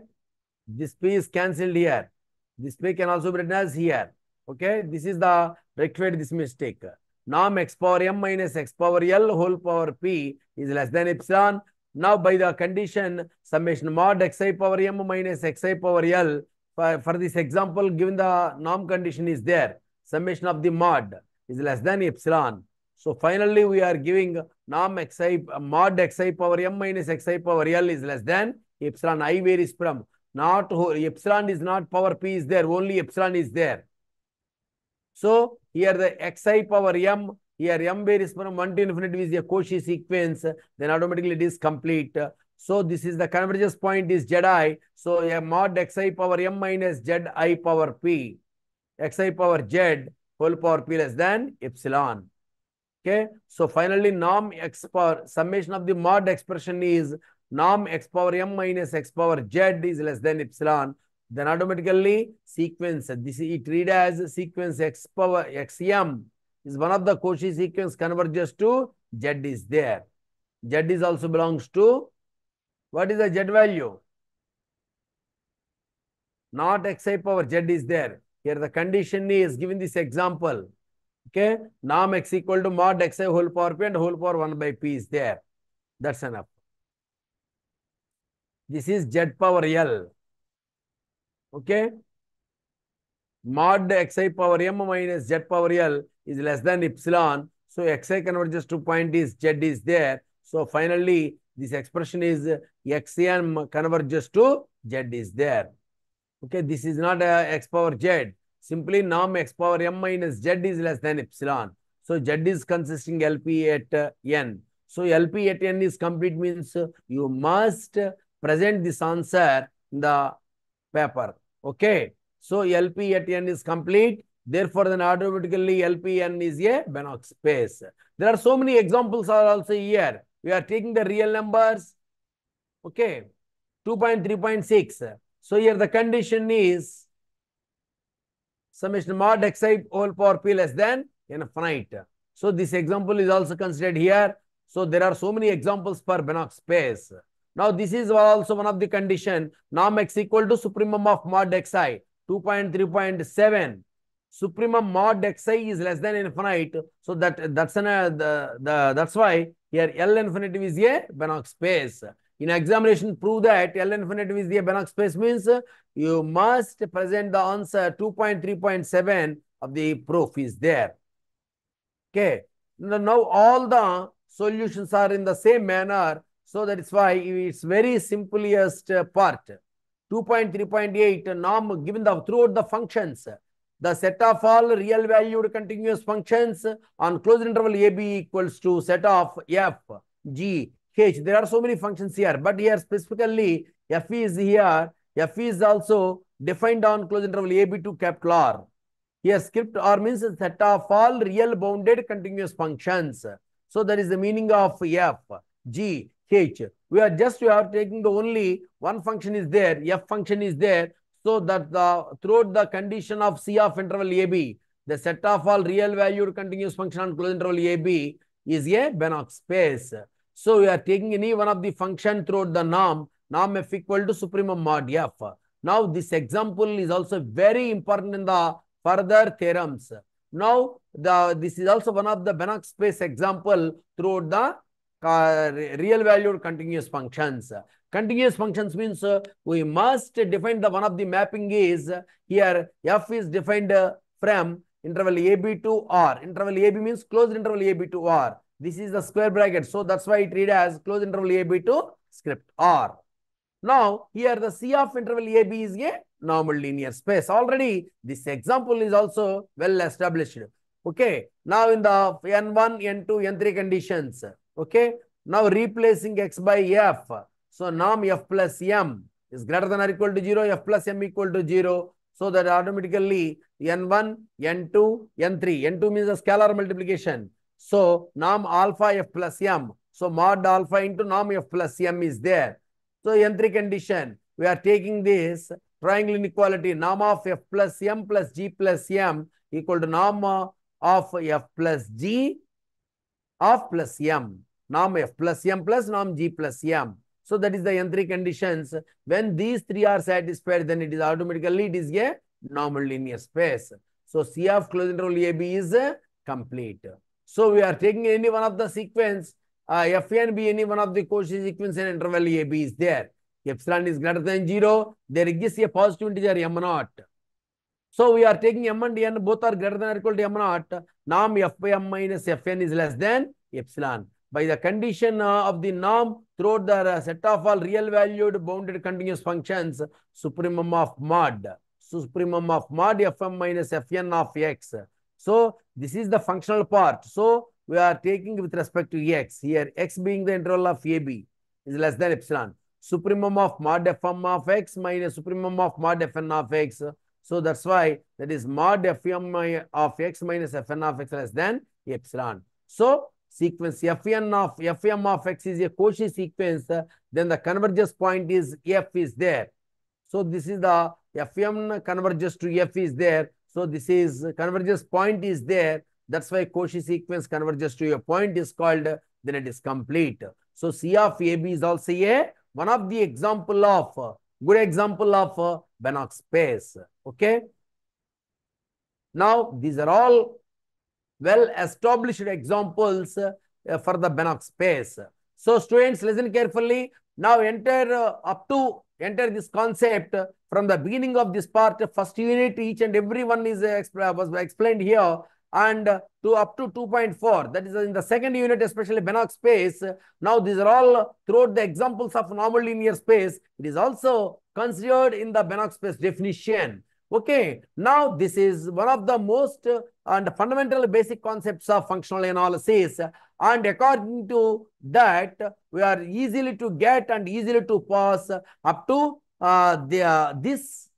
This p is cancelled here. This p can also be written as here. Okay. This is the rectified this mistake. Norm x power m minus x power l whole power p is less than epsilon. Now by the condition summation mod xi power m minus xi power l for this example given the norm condition is there. Summation of the mod is less than epsilon. So finally we are giving norm xi mod xi power m minus xi power l is less than epsilon. I varies from not epsilon is not power p is there, only epsilon is there. So here the xi power m, here m varies from 1 to infinity is a Cauchy sequence, then automatically it is complete. So this is the convergence point is Zi. So a mod xi power m minus Zi power p, xi power z whole power p less than epsilon. Okay. So finally norm x power summation of the mod expression is norm x power m minus x power z is less than epsilon. Then automatically sequence, this it read as sequence x power xm is one of the Cauchy sequence converges to z is there. Z is also belongs to, what is the z value? Not xi power z is there. Here the condition is given this example. Okay. Norm x equal to mod xi whole power p and whole power 1 by p is there. That's enough. This is z power l. Okay. Mod xi power m minus z power l is less than epsilon. So xi converges to point is z is there. So finally this expression is xn converges to z is there. Okay. This is not x power z. Simply norm x power m minus z is less than epsilon. So z is consisting LP at n. So LP at n is complete means you must present this answer in the paper. Okay. So LP at n is complete. Therefore, then automatically LPN is a Banach space. There are so many examples are also here. We are taking the real numbers. Okay. 2.3.6. So here the condition is summation mod xi whole power p less than infinite. So this example is also considered here. So there are so many examples for Banach space. Now this is also one of the condition. Norm x equal to supremum of mod xi. 2.3.7. Supremum mod xi is less than infinite. So that's why here L infinitive is a Banach space. In examination, prove that L infinitive is the Banach space means you must present the answer 2.3.7 of the proof is there. Okay. Now all the solutions are in the same manner. So that is why it's very simplest part. 2.3.8 norm given the throughout the functions. The set of all real valued continuous functions on closed interval AB equals to set of f, g, h. There are so many functions here, but here specifically f is here. F is also defined on closed interval AB to capital R. Here script R means a set of all real bounded continuous functions. So that is the meaning of f, g, h. We are taking the only one function is there, f function is there. So that throughout the condition of C of interval AB, the set of all real valued continuous function on closed interval AB is a Banach space. So we are taking any one of the function throughout the norm f equal to supremum mod f. Now this example is also very important in the further theorems. Now this is also one of the Banach space example throughout the real valued continuous functions. Continuous functions means we must define the one of the mapping is here f is defined from interval AB to R. Interval AB means closed interval AB to R. This is the square bracket. So that's why it read as closed interval AB to script R. Now here the C of interval AB is a normal linear space. Already this example is also well established. Okay. Now in the N1, N2, N3 conditions. Okay. Now replacing x by f. So norm f plus m is greater than or equal to 0, f plus m equal to 0. So that automatically n1, n2, n3. n2 means a scalar multiplication. So norm alpha f plus m. So mod alpha into norm f plus m is there. So n3 condition, we are taking this triangle inequality norm of f plus m plus g plus m equal to norm of f plus g of plus m. Norm f plus m plus norm g plus m. So that is the n3 conditions. When these three are satisfied, then it is automatically it is a normal linear space. So C of closed interval AB is complete. So we are taking any one of the sequence, Fn be any one of the Cauchy sequence in interval AB is there. Epsilon is greater than 0. There exists a positive integer m0. So we are taking m and n both are greater than or equal to m0. Norm f by m minus fn is less than epsilon. By the condition of the norm throughout the set of all real valued bounded continuous functions, supremum of mod. Supremum of mod fm minus fn of x. So this is the functional part. So we are taking with respect to x. Here x being the interval of AB is less than epsilon. Supremum of mod fm of x minus supremum of mod fn of x. So that's why that is mod fm of x minus fn of x less than epsilon. So sequence fm of x is a Cauchy sequence. Then the convergence point is f is there. So this is the fm converges to f is there. So this is convergence point is there. That's why Cauchy sequence converges to a point is called, then it is complete. So C of AB is also a one of the example of good example of Banach space. Okay. Now these are all well established examples for the Banach space. So students, listen carefully. Now enter this concept from the beginning of this part. First unit, each and every one is was explained here, and to up to 2.4. That is in the second unit, especially Banach space. Now these are all throughout the examples of normal linear space. It is also considered in the Banach space definition. Okay, now this is one of the most and fundamental basic concepts of functional analysis, and according to that we are easily to get and easily to pass up to this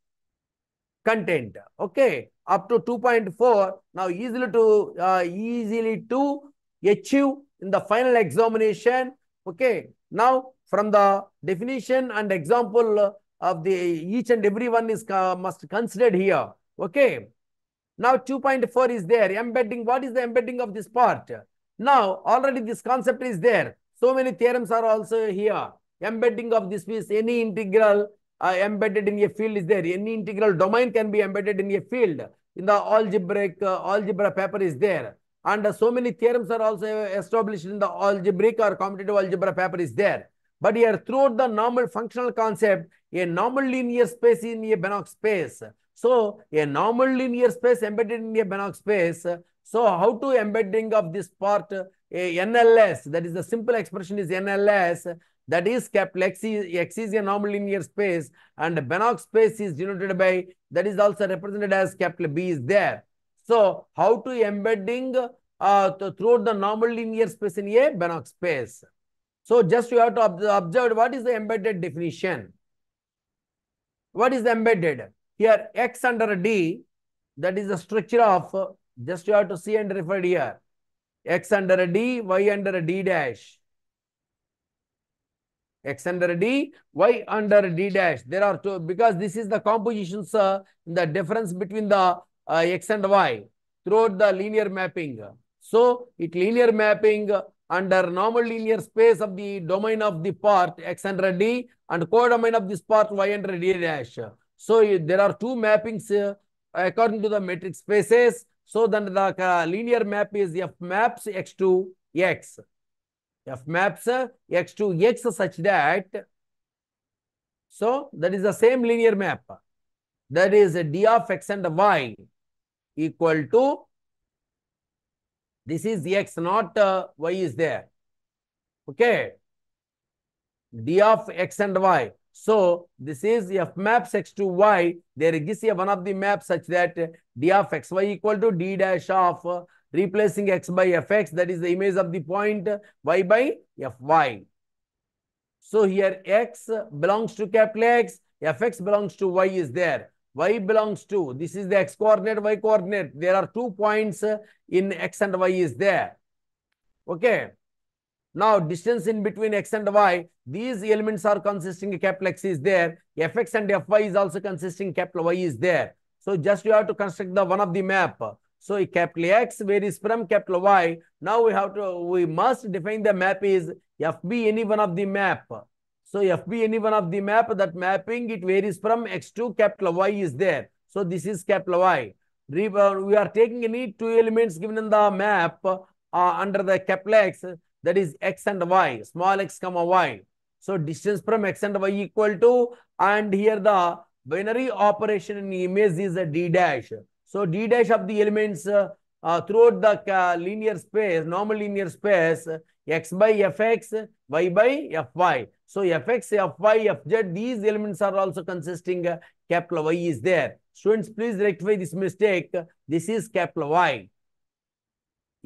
content. Okay, up to 2.4. Now easily to achieve in the final examination. Okay, now from the definition and example of the each and every one is must considered here. Okay, now 2.4 is there. Embedding. What is the embedding of this part? Now already this concept is there. So many theorems are also here. Embedding of this means any integral embedded in a field is there. Any integral domain can be embedded in a field. In the algebra paper is there. And so many theorems are also established in the algebraic or commutative algebra paper is there. But here throughout the normal functional concept, a normal linear space in a Banach space. So a normal linear space embedded in a Banach space. So how to embedding of this part, a NLS, that is the simple expression is NLS, that is capital X is a normal linear space, and Banach space is denoted by, that is also represented as capital B is there. So how to embedding throughout the normal linear space in a Banach space. So just you have to observe what is the embedded definition. What is the embedded? Here X under D, that is the structure of, just you have to see and refer here. X under D, Y under D dash. X under D, Y under D dash. There are two, because this is the compositions, the difference between the X and Y throughout the linear mapping. So it linear mapping under normal linear space of the domain of the part X under D and codomain of this part Y under D dash. So there are two mappings according to the metric spaces. So then the linear map is F maps X to X. F maps X to X such that, so that is the same linear map. That is D of X and Y equal to, this is X, not Y is there. Okay. D of X and Y. So this is F maps X to Y. There is one of the maps such that D of XY equal to D dash of replacing X by Fx. That is the image of the point Y by Fy. So here X belongs to capital X. Fx belongs to Y is there. Y belongs to, this is the X coordinate, Y coordinate. There are 2 points in X and Y is there. Okay. Now, distance in between X and Y, these elements are consisting capital X is there. Fx and Fy is also consisting capital Y is there. So, just you have to construct the one of the map. So, capital X varies from capital Y. Now, we must define the map is FB any one of the map. So, FB any one of the map, that mapping, it varies from X to capital Y is there. So, this is capital Y. We are taking any two elements given in the map under the capital X. That is X and Y, small x comma Y. So distance from X and Y equal to, and here the binary operation in image is a D dash. So D dash of the elements throughout the linear space, normal linear space, X by Fx, Y by Fy. So Fx, Fy, Fz, these elements are also consisting capital Y is there. Students, please rectify this mistake. This is capital Y.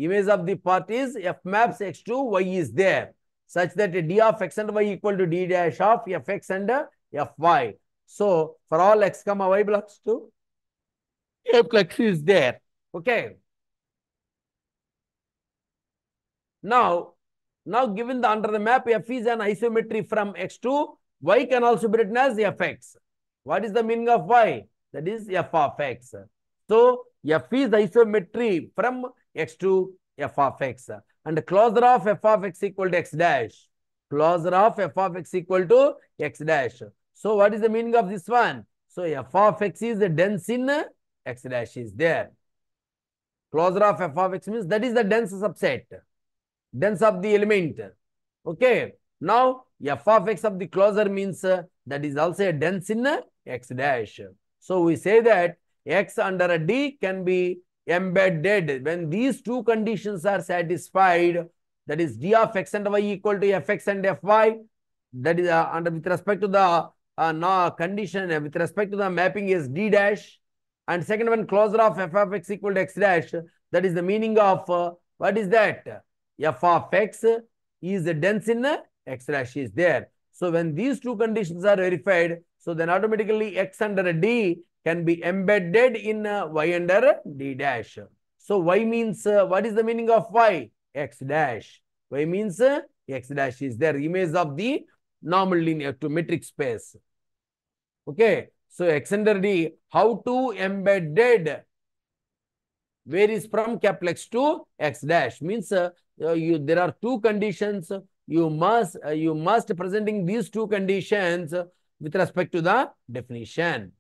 Image of the part is F maps X to Y is there, such that D of X and Y equal to D dash of Fx and Fy. So, for all X comma Y belongs to capital X is there. Okay. Now given the under the map, F is an isometry from X to Y can also be written as Fx. What is the meaning of Y? That is F of X. So, F is isometry from X to F of X. And closure of F of X equal to X dash. Closure of F of X equal to X dash. So, what is the meaning of this one? So, F of X is dense in X dash is there. Closure of F of X means that is the dense subset. Dense of the element. Okay. Now, F of X of the closure means that is also a dense in X dash. So, we say that X under a D can be embedded when these two conditions are satisfied. That is D of X and Y equal to Fx and Fy. That is under with respect to the condition with respect to the mapping is D dash. And second one, closure of F of X equal to X dash. That is the meaning of what is that? F of X is dense in X dash is there. So when these two conditions are verified, so then automatically X under a D can be embedded in y under d dash. So y means, what is the meaning of y? X dash. Y means x dash is there, image of the normal linear to metric space. Okay. So x under d, how to embedded varies from capital X to x dash. Means there are two conditions. You must presenting these two conditions with respect to the definition.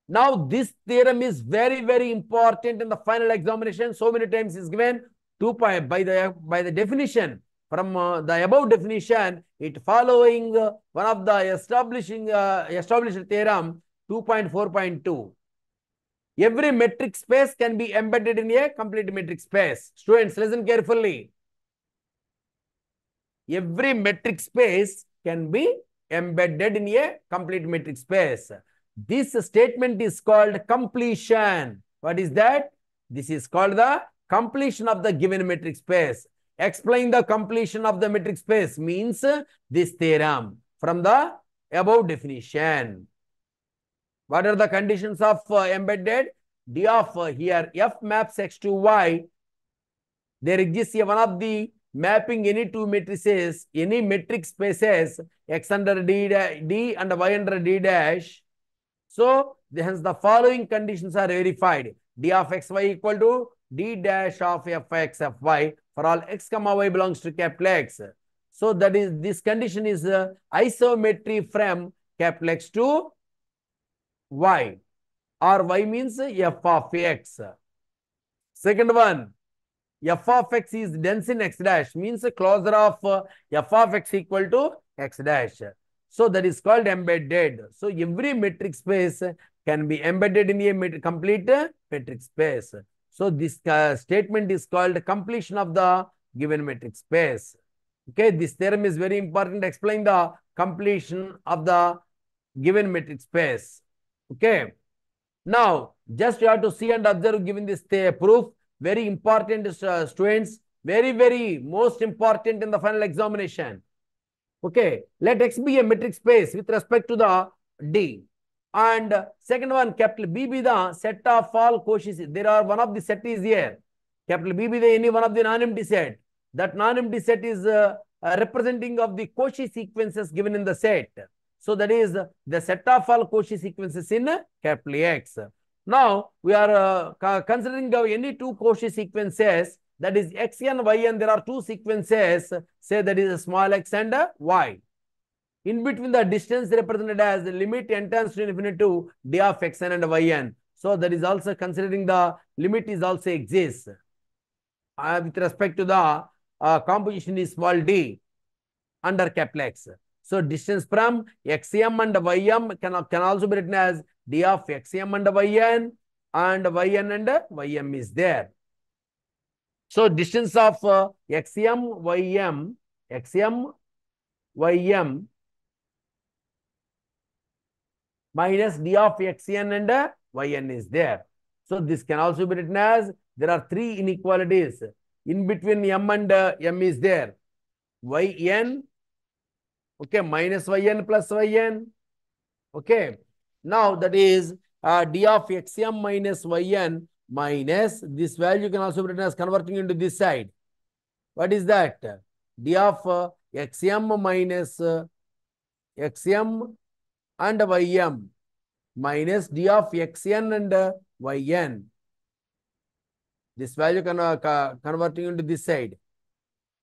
Now this theorem is very, very important in the final examination. So many times is given 2 pi by the definition. From the above definition, it following one of the established theorem 2.4.2. Every metric space can be embedded in a complete metric space. Students, listen carefully. Every metric space can be embedded in a complete metric space. This statement is called completion. What is that? This is called the completion of the given metric space. Explain the completion of the metric space means this theorem from the above definition. What are the conditions of embedded? D of here f maps x to y. There exists one of the mapping any two matrices, any metric spaces x under d and y under d dash. So hence the following conditions are verified. D of xy equal to d dash of fx fy for all x comma y belongs to capital X. So that is, this condition is isometry from capital X to y, or y means f of x. Second one, f of x is dense in x dash, means closure of f of x equal to x dash. So that is called embedded. So every metric space can be embedded in a complete metric space. So this statement is called completion of the given metric space. Okay, this theorem is very important. Explain the completion of the given metric space. Okay. Now, just you have to see and observe given this proof. Very important, students. Very, very most important in the final examination. Okay. Let X be a metric space with respect to the D. And second one, capital B be the set of all coefficients. There are one of the set is here. Capital B be the any one of the non-empty set. That non-empty set is representing of the Cauchy sequences given in the set. So that is the set of all Cauchy sequences in capital X. Now we are considering any two Cauchy sequences, that is xn, yn. There are two sequences, say that is small x and y. In between the distance represented as the limit n tends to infinity to d of xn and yn. So that is also considering the limit is also exists. With respect to the composition is small d under capital X. So distance from xm and ym can also be written as d of xm and yn and ym is there. So distance of xm, ym minus d of xn and yn is there. So this can also be written as, there are three inequalities. In between m and m is there. Yn, okay, minus yn plus yn. Okay. Now that is d of xm minus yn minus this value can also be written as converting into this side. What is that? D of xm minus xm and ym minus d of xn and yn. This value converting into this side.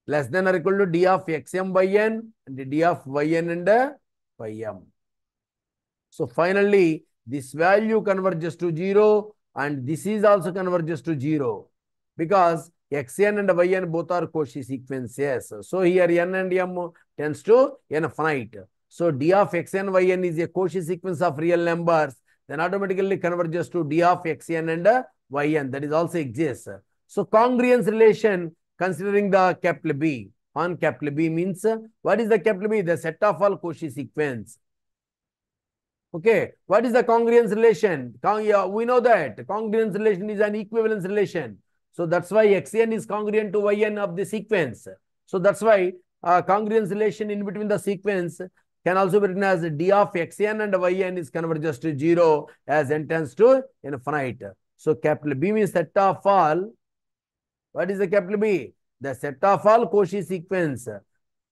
Less than or equal to d of xm yn and d of yn and ym. So finally, this value converges to 0 and this is also converges to 0 because xn and yn both are Cauchy sequences. So here n and m tends to infinite. So d of xn yn is a Cauchy sequence of real numbers. Then automatically converges to d of xn and yn. That is also exists. So congruence relation considering the capital B. On capital B means, what is the capital B? The set of all Cauchy sequence. Okay. What is the congruence relation? We know that congruence relation is an equivalence relation. So that's why xn is congruent to yn of the sequence. So that's why congruence relation in between the sequence can also be written as d of xn and yn is converges to 0 as n tends to infinite. So capital B means set of all. What is the capital B? The set of all Cauchy sequence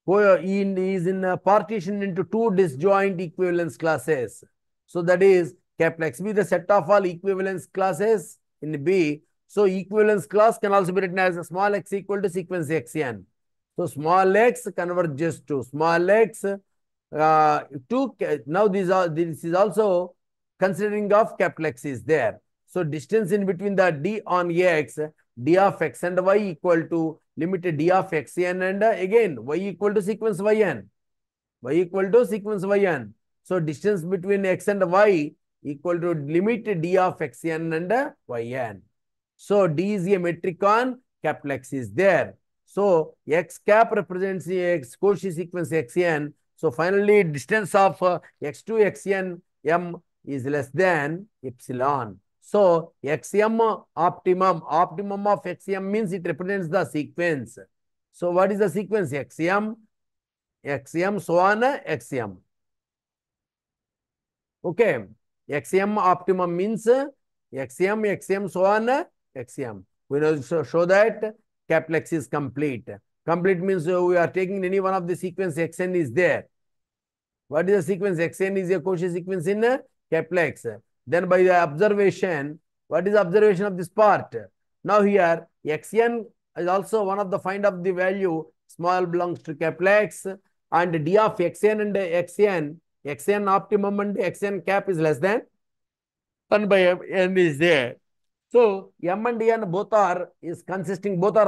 is in partition into two disjoint equivalence classes. So that is capital X be the set of all equivalence classes in B. So equivalence class can also be written as a small x equal to sequence xn. So small x converges to small x. Now this is also considering of capital X is there. So distance in between the d on x, d of x and y equal to limit d of xn and again y equal to sequence yn. Y equal to sequence yn. So distance between x and y equal to limit d of xn and yn. So d is a metric on capital X is there. So x cap represents the x Cauchy sequence xn. So finally distance of x to xn m is less than epsilon. So xm optimum of xm means it represents the sequence. So what is the sequence? xm, so on xm. Okay. xm optimum means xm, so on xm. We know show that capital X is complete. Complete means we are taking any one of the sequence xn is there. What is the sequence? xn is a Cauchy sequence in capital X. Then by the observation, what is the observation of this part? Now here xn is also one of the find of the value small belongs to capital X and d of xn and xn optimum and xn cap is less than 1 by n is there. So m and n both are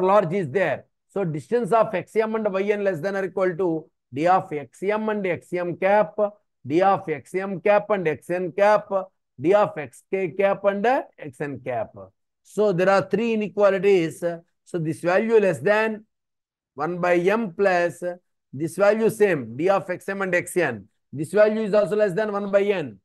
large is there. So distance of xm and yn less than or equal to d of xm and xm cap, d of xm cap and xn cap, d of xk cap and xn cap. So there are three inequalities. So this value less than 1 by m plus this value same, d of xm and xn. This value is also less than 1 by n.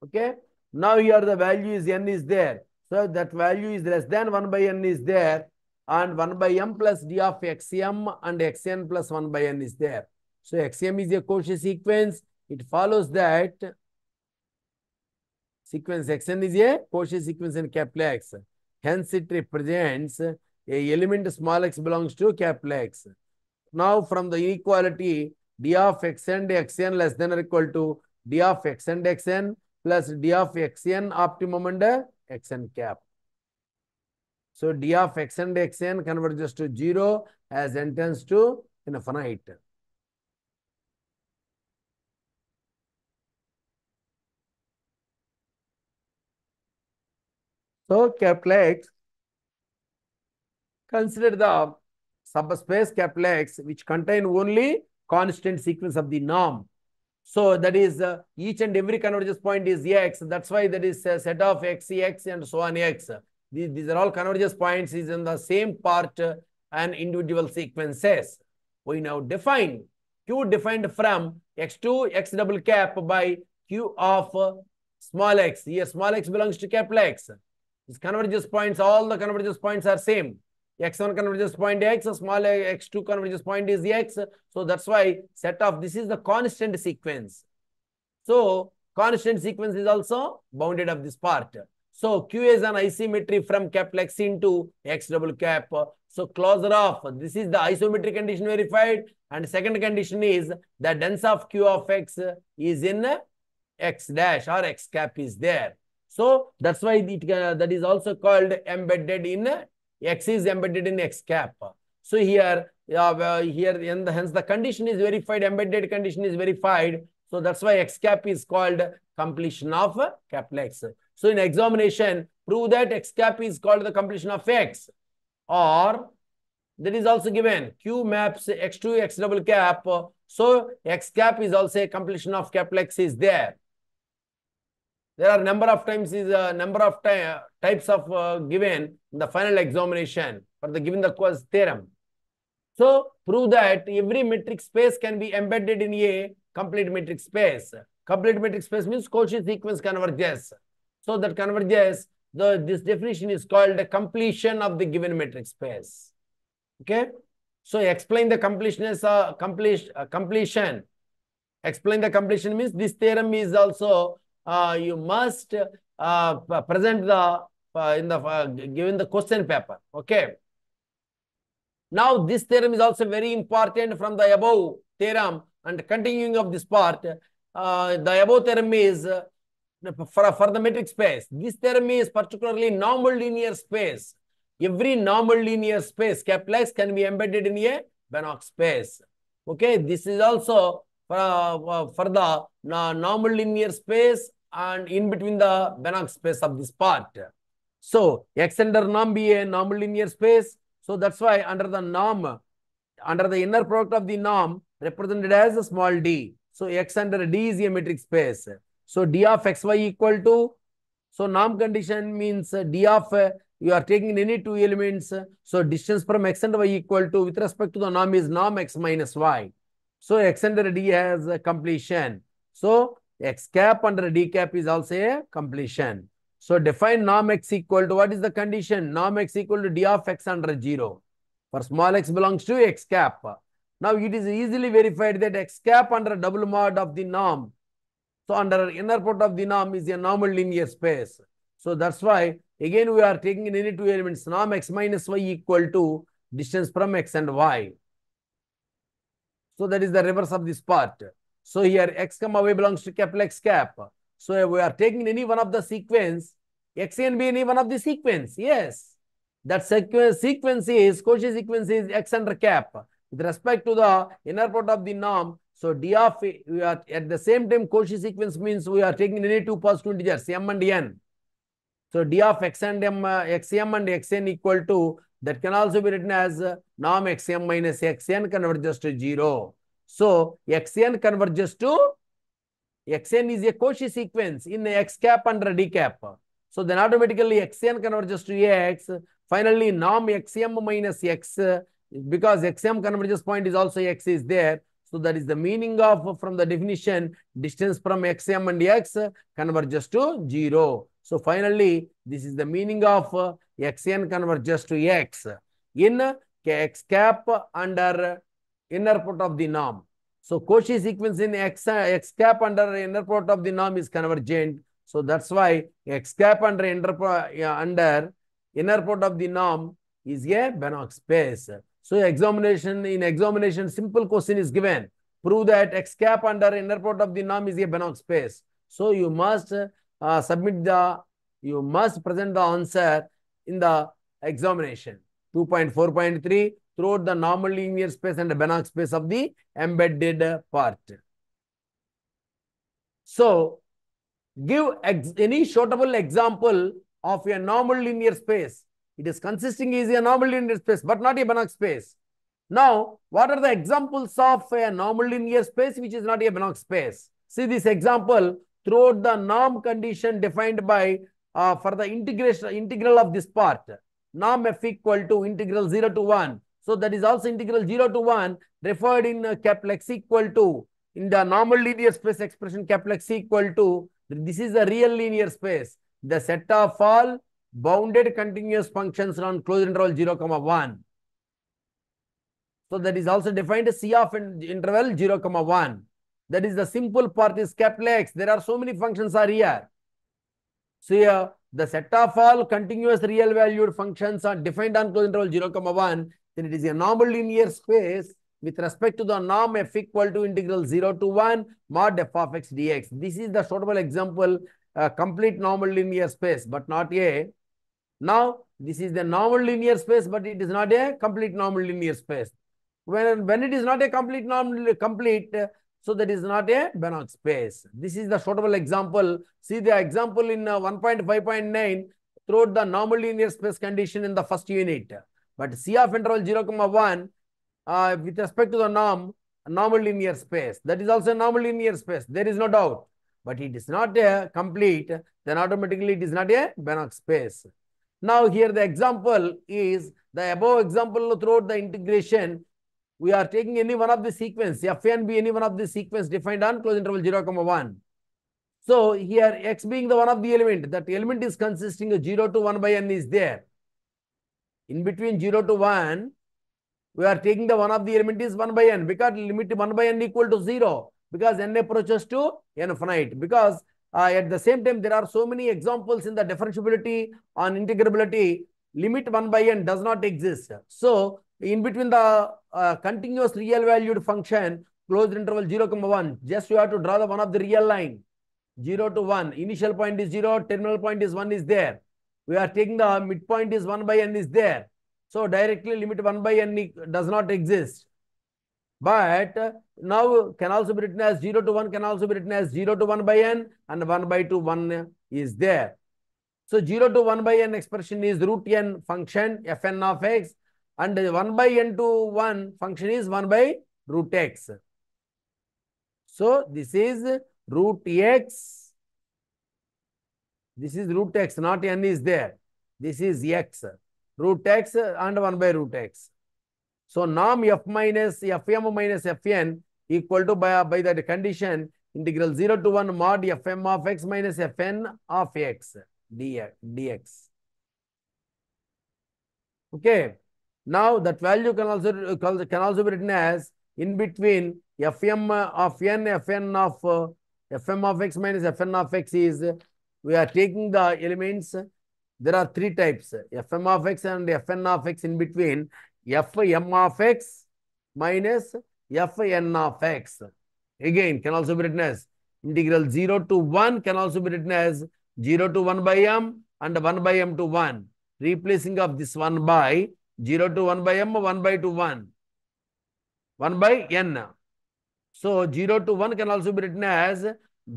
Okay. Now here the value is n is there. So that value is less than 1 by n is there. And 1 by m plus d of xm and xn plus 1 by n is there. So xm is a Cauchy sequence. It follows that sequence xn is a Cauchy sequence in capital X. Hence it represents a element small x belongs to capital X. Now from the inequality d of x and xn less than or equal to d of x and xn plus d of xn optimum and xn cap. So d of x and xn converges to 0 as n tends to infinite. So capital X, consider the subspace capital X which contain only constant sequence of the norm. So that is each and every convergence point is x. That's why that is a set of x and so on x. These are all convergence points is in the same part and individual sequences. We now define Q defined from x to x double cap by Q of small x. Here small x belongs to capital X. These convergence points, all the convergence points are same. x1 convergence point x, small x2 convergence point is x. So that's why set of this is the constant sequence. So constant sequence is also bounded of this part. So Q is an isometry from capital X into x double cap. So closure of this is the isometry condition verified, and second condition is the dense of Q of x is in x dash or x cap is there. So that's why that is also called embedded in x is embedded in x cap. So here, hence the condition is verified, embedded condition is verified. So that's why x cap is called completion of capital X. So in examination, prove that x cap is called the completion of x, or that is also given Q maps x to x double cap. So x cap is also a completion of capital X is there. There are number of times types of given in the final examination for the given the quiz theorem. So prove that every metric space can be embedded in a complete metric space. Complete metric space means Cauchy sequence converges. So that converges, this definition is called the completion of the given metric space. Okay. So explain the completion. Explain the completion means this theorem is also you must present the given the question paper. Okay. Now this theorem is also very important from the above theorem, and continuing of this part. The above theorem is for the metric space. This theorem is particularly normal linear space. Every normal linear space, capital X, can be embedded in a Banach space. Okay, this is also for the normal linear space and in between the Banach space of this part. So X under norm be a normal linear space. So that's why under the norm, under the inner product of the norm represented as a small d. So X under D is a metric space. So D of xy equal to, so norm condition means D of, you are taking any two elements. So distance from X and Y equal to, with respect to the norm, is norm X minus Y. So X under D has a completion. So X cap under D cap is also a completion. So define norm X equal to, what is the condition? Norm X equal to D of X under 0. For small x belongs to X cap. Now it is easily verified that X cap under double mod of the norm. So under inner product of the norm is a normal linear space. So that's why again we are taking in any two elements, norm X minus Y equal to distance from X and Y. So that is the reverse of this part. So here X comma Y belongs to capital X cap. So we are taking any one of the sequence, X can be any one of the sequence. Yes. That sequence is, Cauchy sequence is X under cap. With respect to the inner product of the norm, so D of, we are at the same time Cauchy sequence means we are taking any two positive integers, M and N. So D of X and M, Xm and Xn equal to, that can also be written as norm Xm minus Xn converges to 0. So Xn converges to, Xn is a Cauchy sequence in X cap under D cap. So then automatically Xn converges to X. Finally, norm Xm minus X, because Xm converges point is also X is there. So that is the meaning of, from the definition, distance from Xm and X converges to 0. So finally, this is the meaning of Xn converges to X in X cap under inner product of the norm. So Cauchy sequence in X cap under inner product of the norm is convergent. So that's why X cap under inner product of the norm is a Banach space. So examination, simple question is given. Prove that X cap under inner product of the norm is a Banach space. So you must you must present the answer in the examination. 2.4.3, throughout the normal linear space and the Banach space of the embedded part. So give any suitable example of a normal linear space. It is consisting is a normal linear space, but not a Banach space. Now, what are the examples of a normal linear space which is not a Banach space? See this example throughout the norm condition defined by for the integral of this part. Norm f equal to integral 0 to 1. So that is also integral 0 to 1 referred in capital X equal to, in the normal linear space expression capital X equal to, this is the real linear space. The set of all bounded continuous functions on closed interval 0, 1. So that is also defined as C of interval 0, 1. That is the simple part is capital X. There are so many functions are here. So here the set of all continuous real valued functions are defined on closed interval 0, 1. Then it is a normal linear space with respect to the norm f equal to integral 0 to 1 mod f of x dx. This is the suitable example, complete normal linear space, but not a. Now, this is the normal linear space, but it is not a complete normal linear space. When it is not a complete so that is not a Banach space. This is the suitable example. See the example in 1.5.9 throughout the normal linear space condition in the first unit. But C of interval 0, 1 with respect to the normal linear space. That is also a normal linear space. There is no doubt. But it is not a complete, then automatically it is not a Banach space. Now here the example is the above example throughout the integration. We are taking any one of the sequence, f and b, any one of the sequence defined on closed interval 0, 1. So here x being the one of the element, that element is consisting of 0 to 1 by n is there. In between 0 to 1, we are taking the one of the element is 1 by n because limit 1 by n equal to 0. because n approaches to infinite. Because at the same time, there are so many examples in the differentiability on integrability. Limit 1 by n does not exist. So in between the continuous real valued function, closed interval 0, 1, just you have to draw the one of the real line. 0 to 1. Initial point is 0, terminal point is 1 is there. We are taking the midpoint is 1 by n is there. So directly limit 1 by n does not exist. But now can also be written as 0 to 1, can also be written as 0 to 1 by n, and 1 by 2, 1 is there. So 0 to 1 by n expression is root n function fn of x, and 1 by n to 1 function is 1 by root x. So this is root x. This is root x, not n is there. This is x. Root x and 1 by root x. So norm f minus fm minus fn equal to by that condition integral 0 to 1 mod fm of x minus fn of x dx. Okay. Now that value can also be written as in between fm of n, fn of fm of x minus fn of x is, we are taking the elements. There are three types, fm of x and fn of x. In between fm of x minus fn of x. Again, can also be written as integral 0 to 1, can also be written as 0 to 1 by m and 1 by m to 1. Replacing of this 1 by 0 to 1 by m, 1 by to 1. 1 by n. So 0 to 1 can also be written as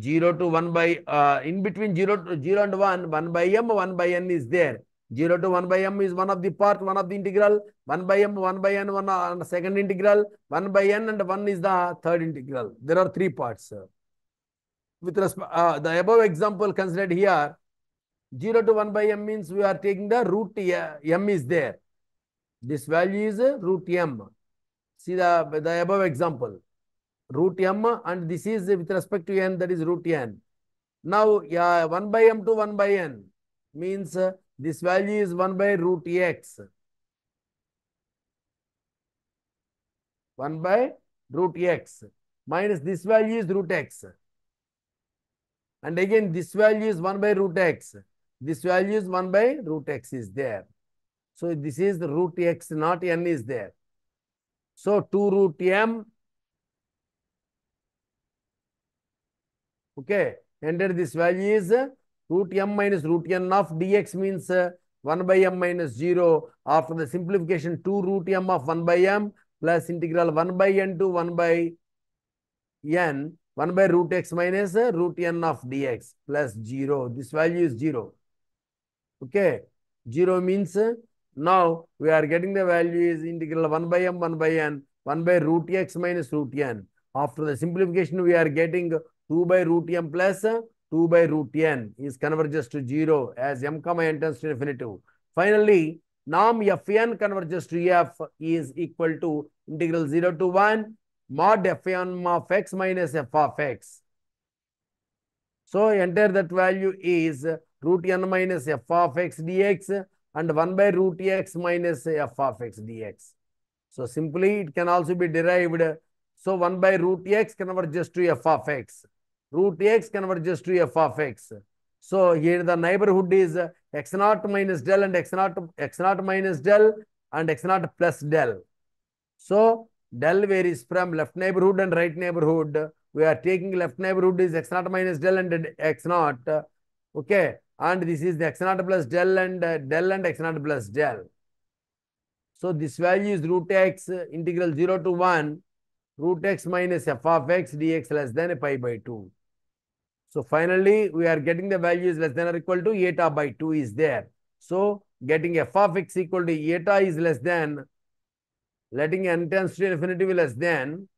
0 to 1 by, in between 0 and 1, 1 by m, 1 by n is there. 0 to 1 by m is one of the part, one of the integral. 1 by m, 1 by n, one second integral. 1 by n and 1 is the third integral. There are three parts. With respect, the above example considered here, 0 to 1 by m means we are taking the root m is there. This value is root m. See the above example. Root m, and this is with respect to n, that is root n. Now 1 by m to 1 by n means this value is 1 by root x. 1 by root x minus this value is root x. And again this value is 1 by root x. This value is 1 by root x is there. So this is the root x, not n is there. So 2 root m. Okay. Enter this value is root m minus root n of dx means 1 by m minus 0. After the simplification, 2 root m of 1 by m plus integral 1 by n to 1 by n, 1 by root x minus root n of dx plus 0. This value is 0. Okay. 0 means now we are getting the value is integral 1 by m, 1 by n, 1 by root x minus root n. After the simplification, we are getting 2 by root m plus 2 by root n is converges to 0 as m comma n tends to infinitive. Finally, norm fn converges to f is equal to integral 0 to 1 mod fn of x minus f of x. So enter that value is root n minus f of x dx and 1 by root x minus f of x dx. So simply it can also be derived. So 1 by root x converges to f of x. Root x converges to f of x. So here the neighborhood is x naught minus del and x naught minus del and x naught plus del. So del varies from left neighborhood and right neighborhood. We are taking left neighborhood is x naught minus del and x naught. Okay. And this is the x naught plus del and x naught plus del. So this value is root x integral 0 to 1 root x minus f of x dx less than pi by 2. So finally, we are getting the value is less than or equal to eta by 2 is there. So getting f of x equal to eta is less than, letting n tends to infinity less than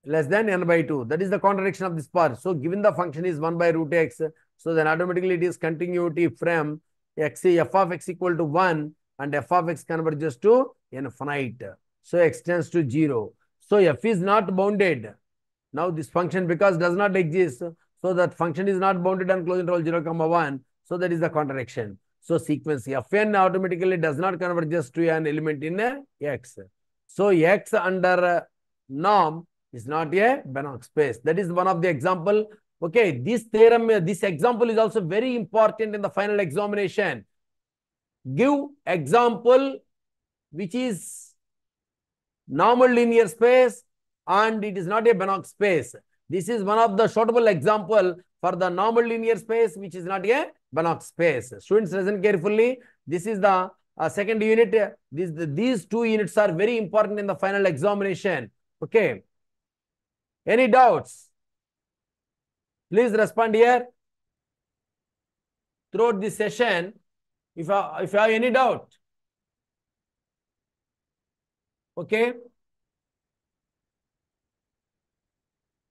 n by 2. That is the contradiction of this part. So given the function is 1 by root x, so then automatically it is continuity from f of x equal to 1 and f of x converges to infinite. So x tends to 0. So f is not bounded. Now this function because does not exist, so that function is not bounded on closed interval 0, 1. So that is the contradiction. So sequence fn automatically does not converges to an element in x. So x under norm Is not a Banach space. That is one of the example. Okay, this theorem, this example is also very important in the final examination. Give example which is normal linear space and it is not a Banach space. This is one of the suitable example for the normal linear space which is not a Banach space. Students, listen carefully. This is the second unit. These two units are very important in the final examination. Okay. Any doubts? Please respond here throughout this session. If you have any doubt. Okay.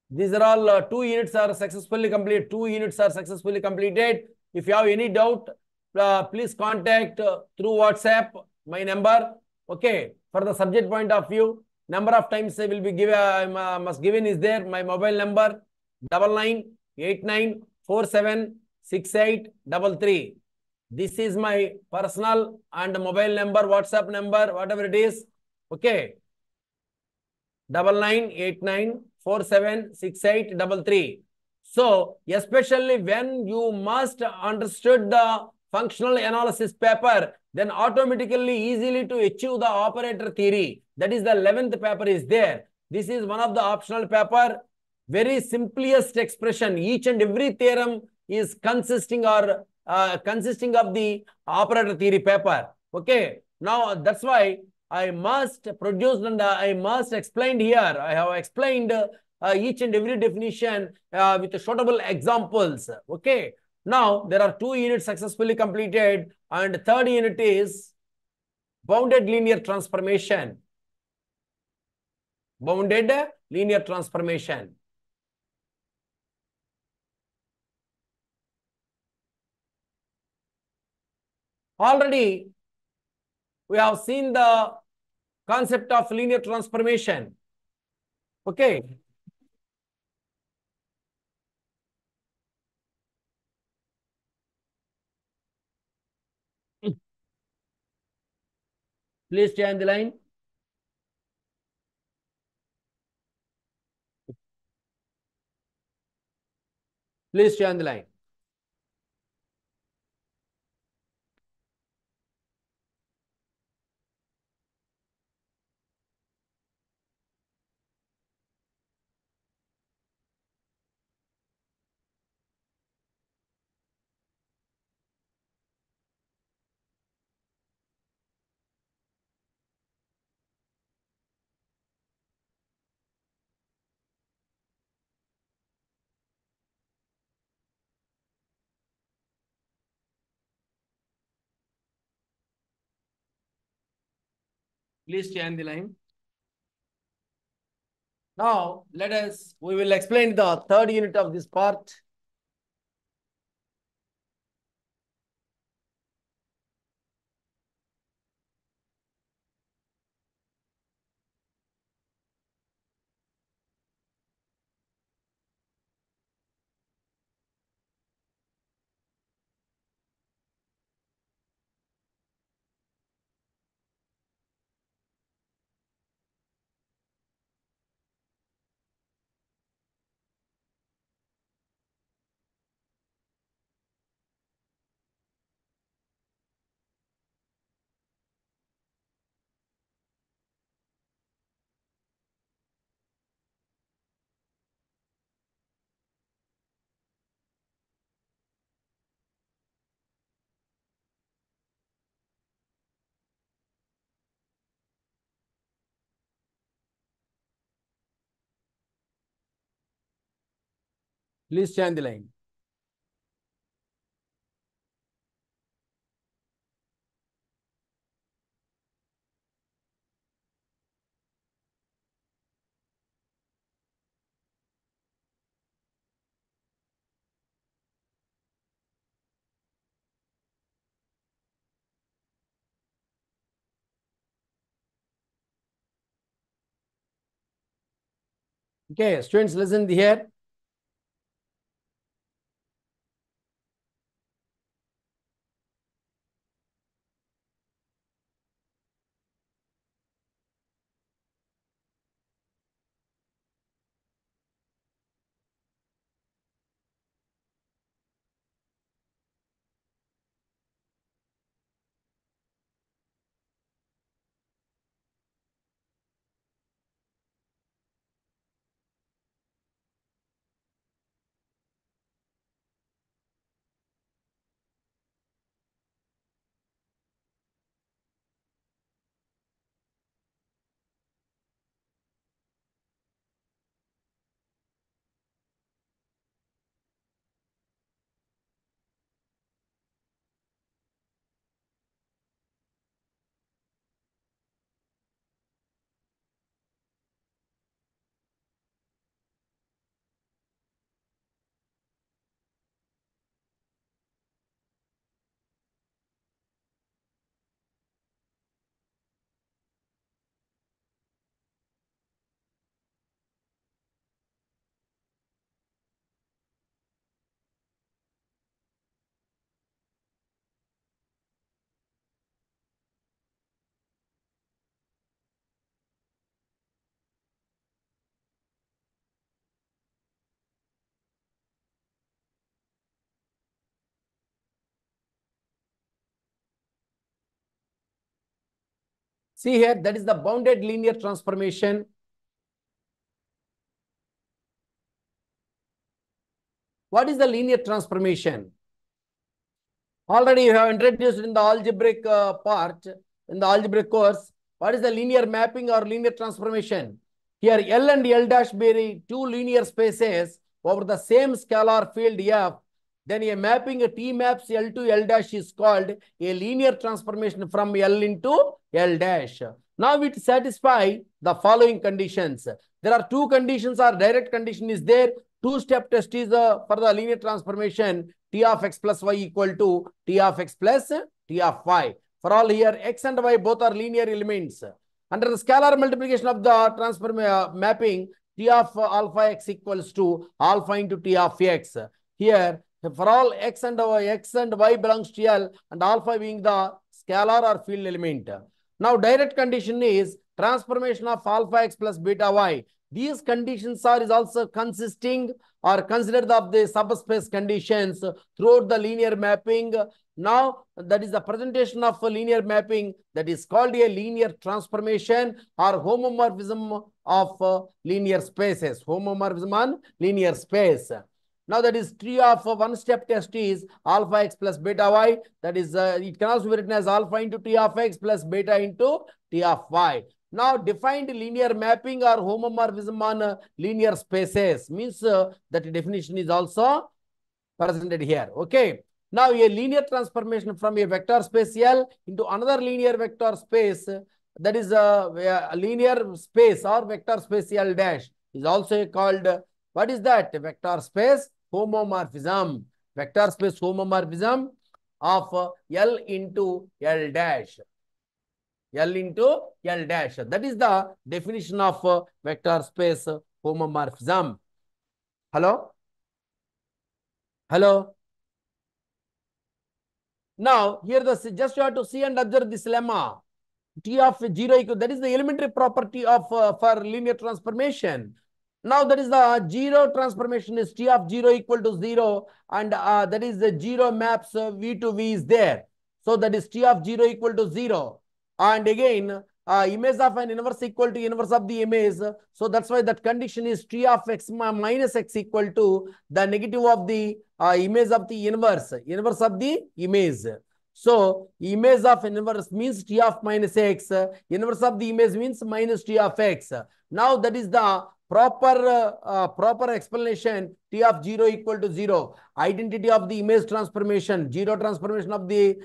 These are all 2 units are successfully completed. 2 units are successfully completed. If you have any doubt, please contact through WhatsApp my number. Okay. For the subject point of view, number of times I will be given. Must given is there. My mobile number 9989476833. This is my personal and mobile number, WhatsApp number, whatever it is. Okay. 9989476833. So, especially when you must understood the functional analysis paper, then automatically easily to achieve the operator theory. That is the 11th paper is there. This is one of the optional paper. Very simplest expression. Each and every theorem is consisting of the operator theory paper. Okay. Now, that's why I must produce and I must explain here. I have explained each and every definition with suitable examples. Okay. Now, there are 2 units successfully completed and third unit is bounded linear transformation. Bounded linear transformation. Already, we have seen the concept of linear transformation. Okay. Please stay on the line. Please stay on the line. Please stay on the line. Now, we will explain the third unit of this part. Please stay on the line. Okay, students, listen here. See here, that is the bounded linear transformation. What is the linear transformation? Already you have introduced in the algebraic part, in the algebraic course. What is the linear mapping or linear transformation? Here L and L dash be two linear spaces over the same scalar field F. Then a mapping T maps L to L dash is called a linear transformation from L into L dash. Now it satisfies the following conditions. There are two conditions or direct condition is there. Two-step test is for the linear transformation. T of x plus y equal to T of x plus T of y. For all here, x and y both are linear elements. Under the scalar multiplication of the transform mapping, T of alpha x equals to alpha into T of x. Here, for all x and y belongs to L and alpha being the scalar or field element. Now, direct condition is transformation of alpha x plus beta y. These conditions is also consisting or considered of the subspace conditions throughout the linear mapping. Now, that is the presentation of a linear mapping that is called a linear transformation or homomorphism of linear spaces. Homomorphism on linear space. Now, that is tree of one-step test is alpha x plus beta y. That is, it can also be written as alpha into T of x plus beta into T of y. Now, defined linear mapping or homomorphism on linear spaces means that definition is also presented here. Okay. Now, a linear transformation from a vector space L into another linear vector space, that is a linear space or vector space L dash is also called, what is that? Vector space homomorphism. Vector space homomorphism of L into L dash. L into L dash. That is the definition of vector space homomorphism. Hello? Hello? Now, here just you have to see and observe this lemma. T of 0 equal, that is the elementary property of for linear transformation. Now, that is the 0 transformation is T of 0 equal to 0 and that is the 0 maps V to V is there. So, that is T of 0 equal to 0. And again, image of an inverse equal to inverse of the image. So, that's why that condition is T of x minus x equal to the negative of the image of the inverse of the image. So, image of an inverse means T of minus x, inverse of the image means minus T of x. Now, that is the proper explanation. T of 0 equal to 0. Identity of the image transformation. 0 transformation of the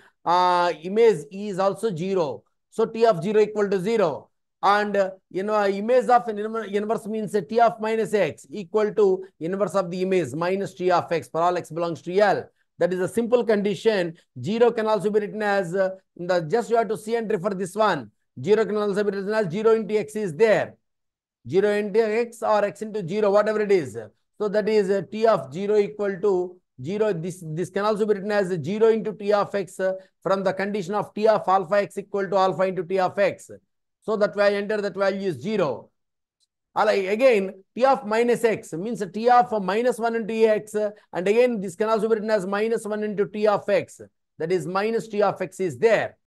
image is also 0. So, T of 0 equal to 0. And, image of an inverse means T of minus x equal to inverse of the image minus T of x for all x belongs to L. That is a simple condition. 0 can also be written as, just you have to see and refer this one. 0 can also be written as 0 into x is there. 0 into x or x into 0, whatever it is. So, that is T of 0 equal to 0. This can also be written as 0 into T of x from the condition of T of alpha x equal to alpha into T of x. So, that way I enter that value is 0. Again, T of minus x means T of minus 1 into x. And again, this can also be written as minus 1 into T of x. That is minus T of x is there.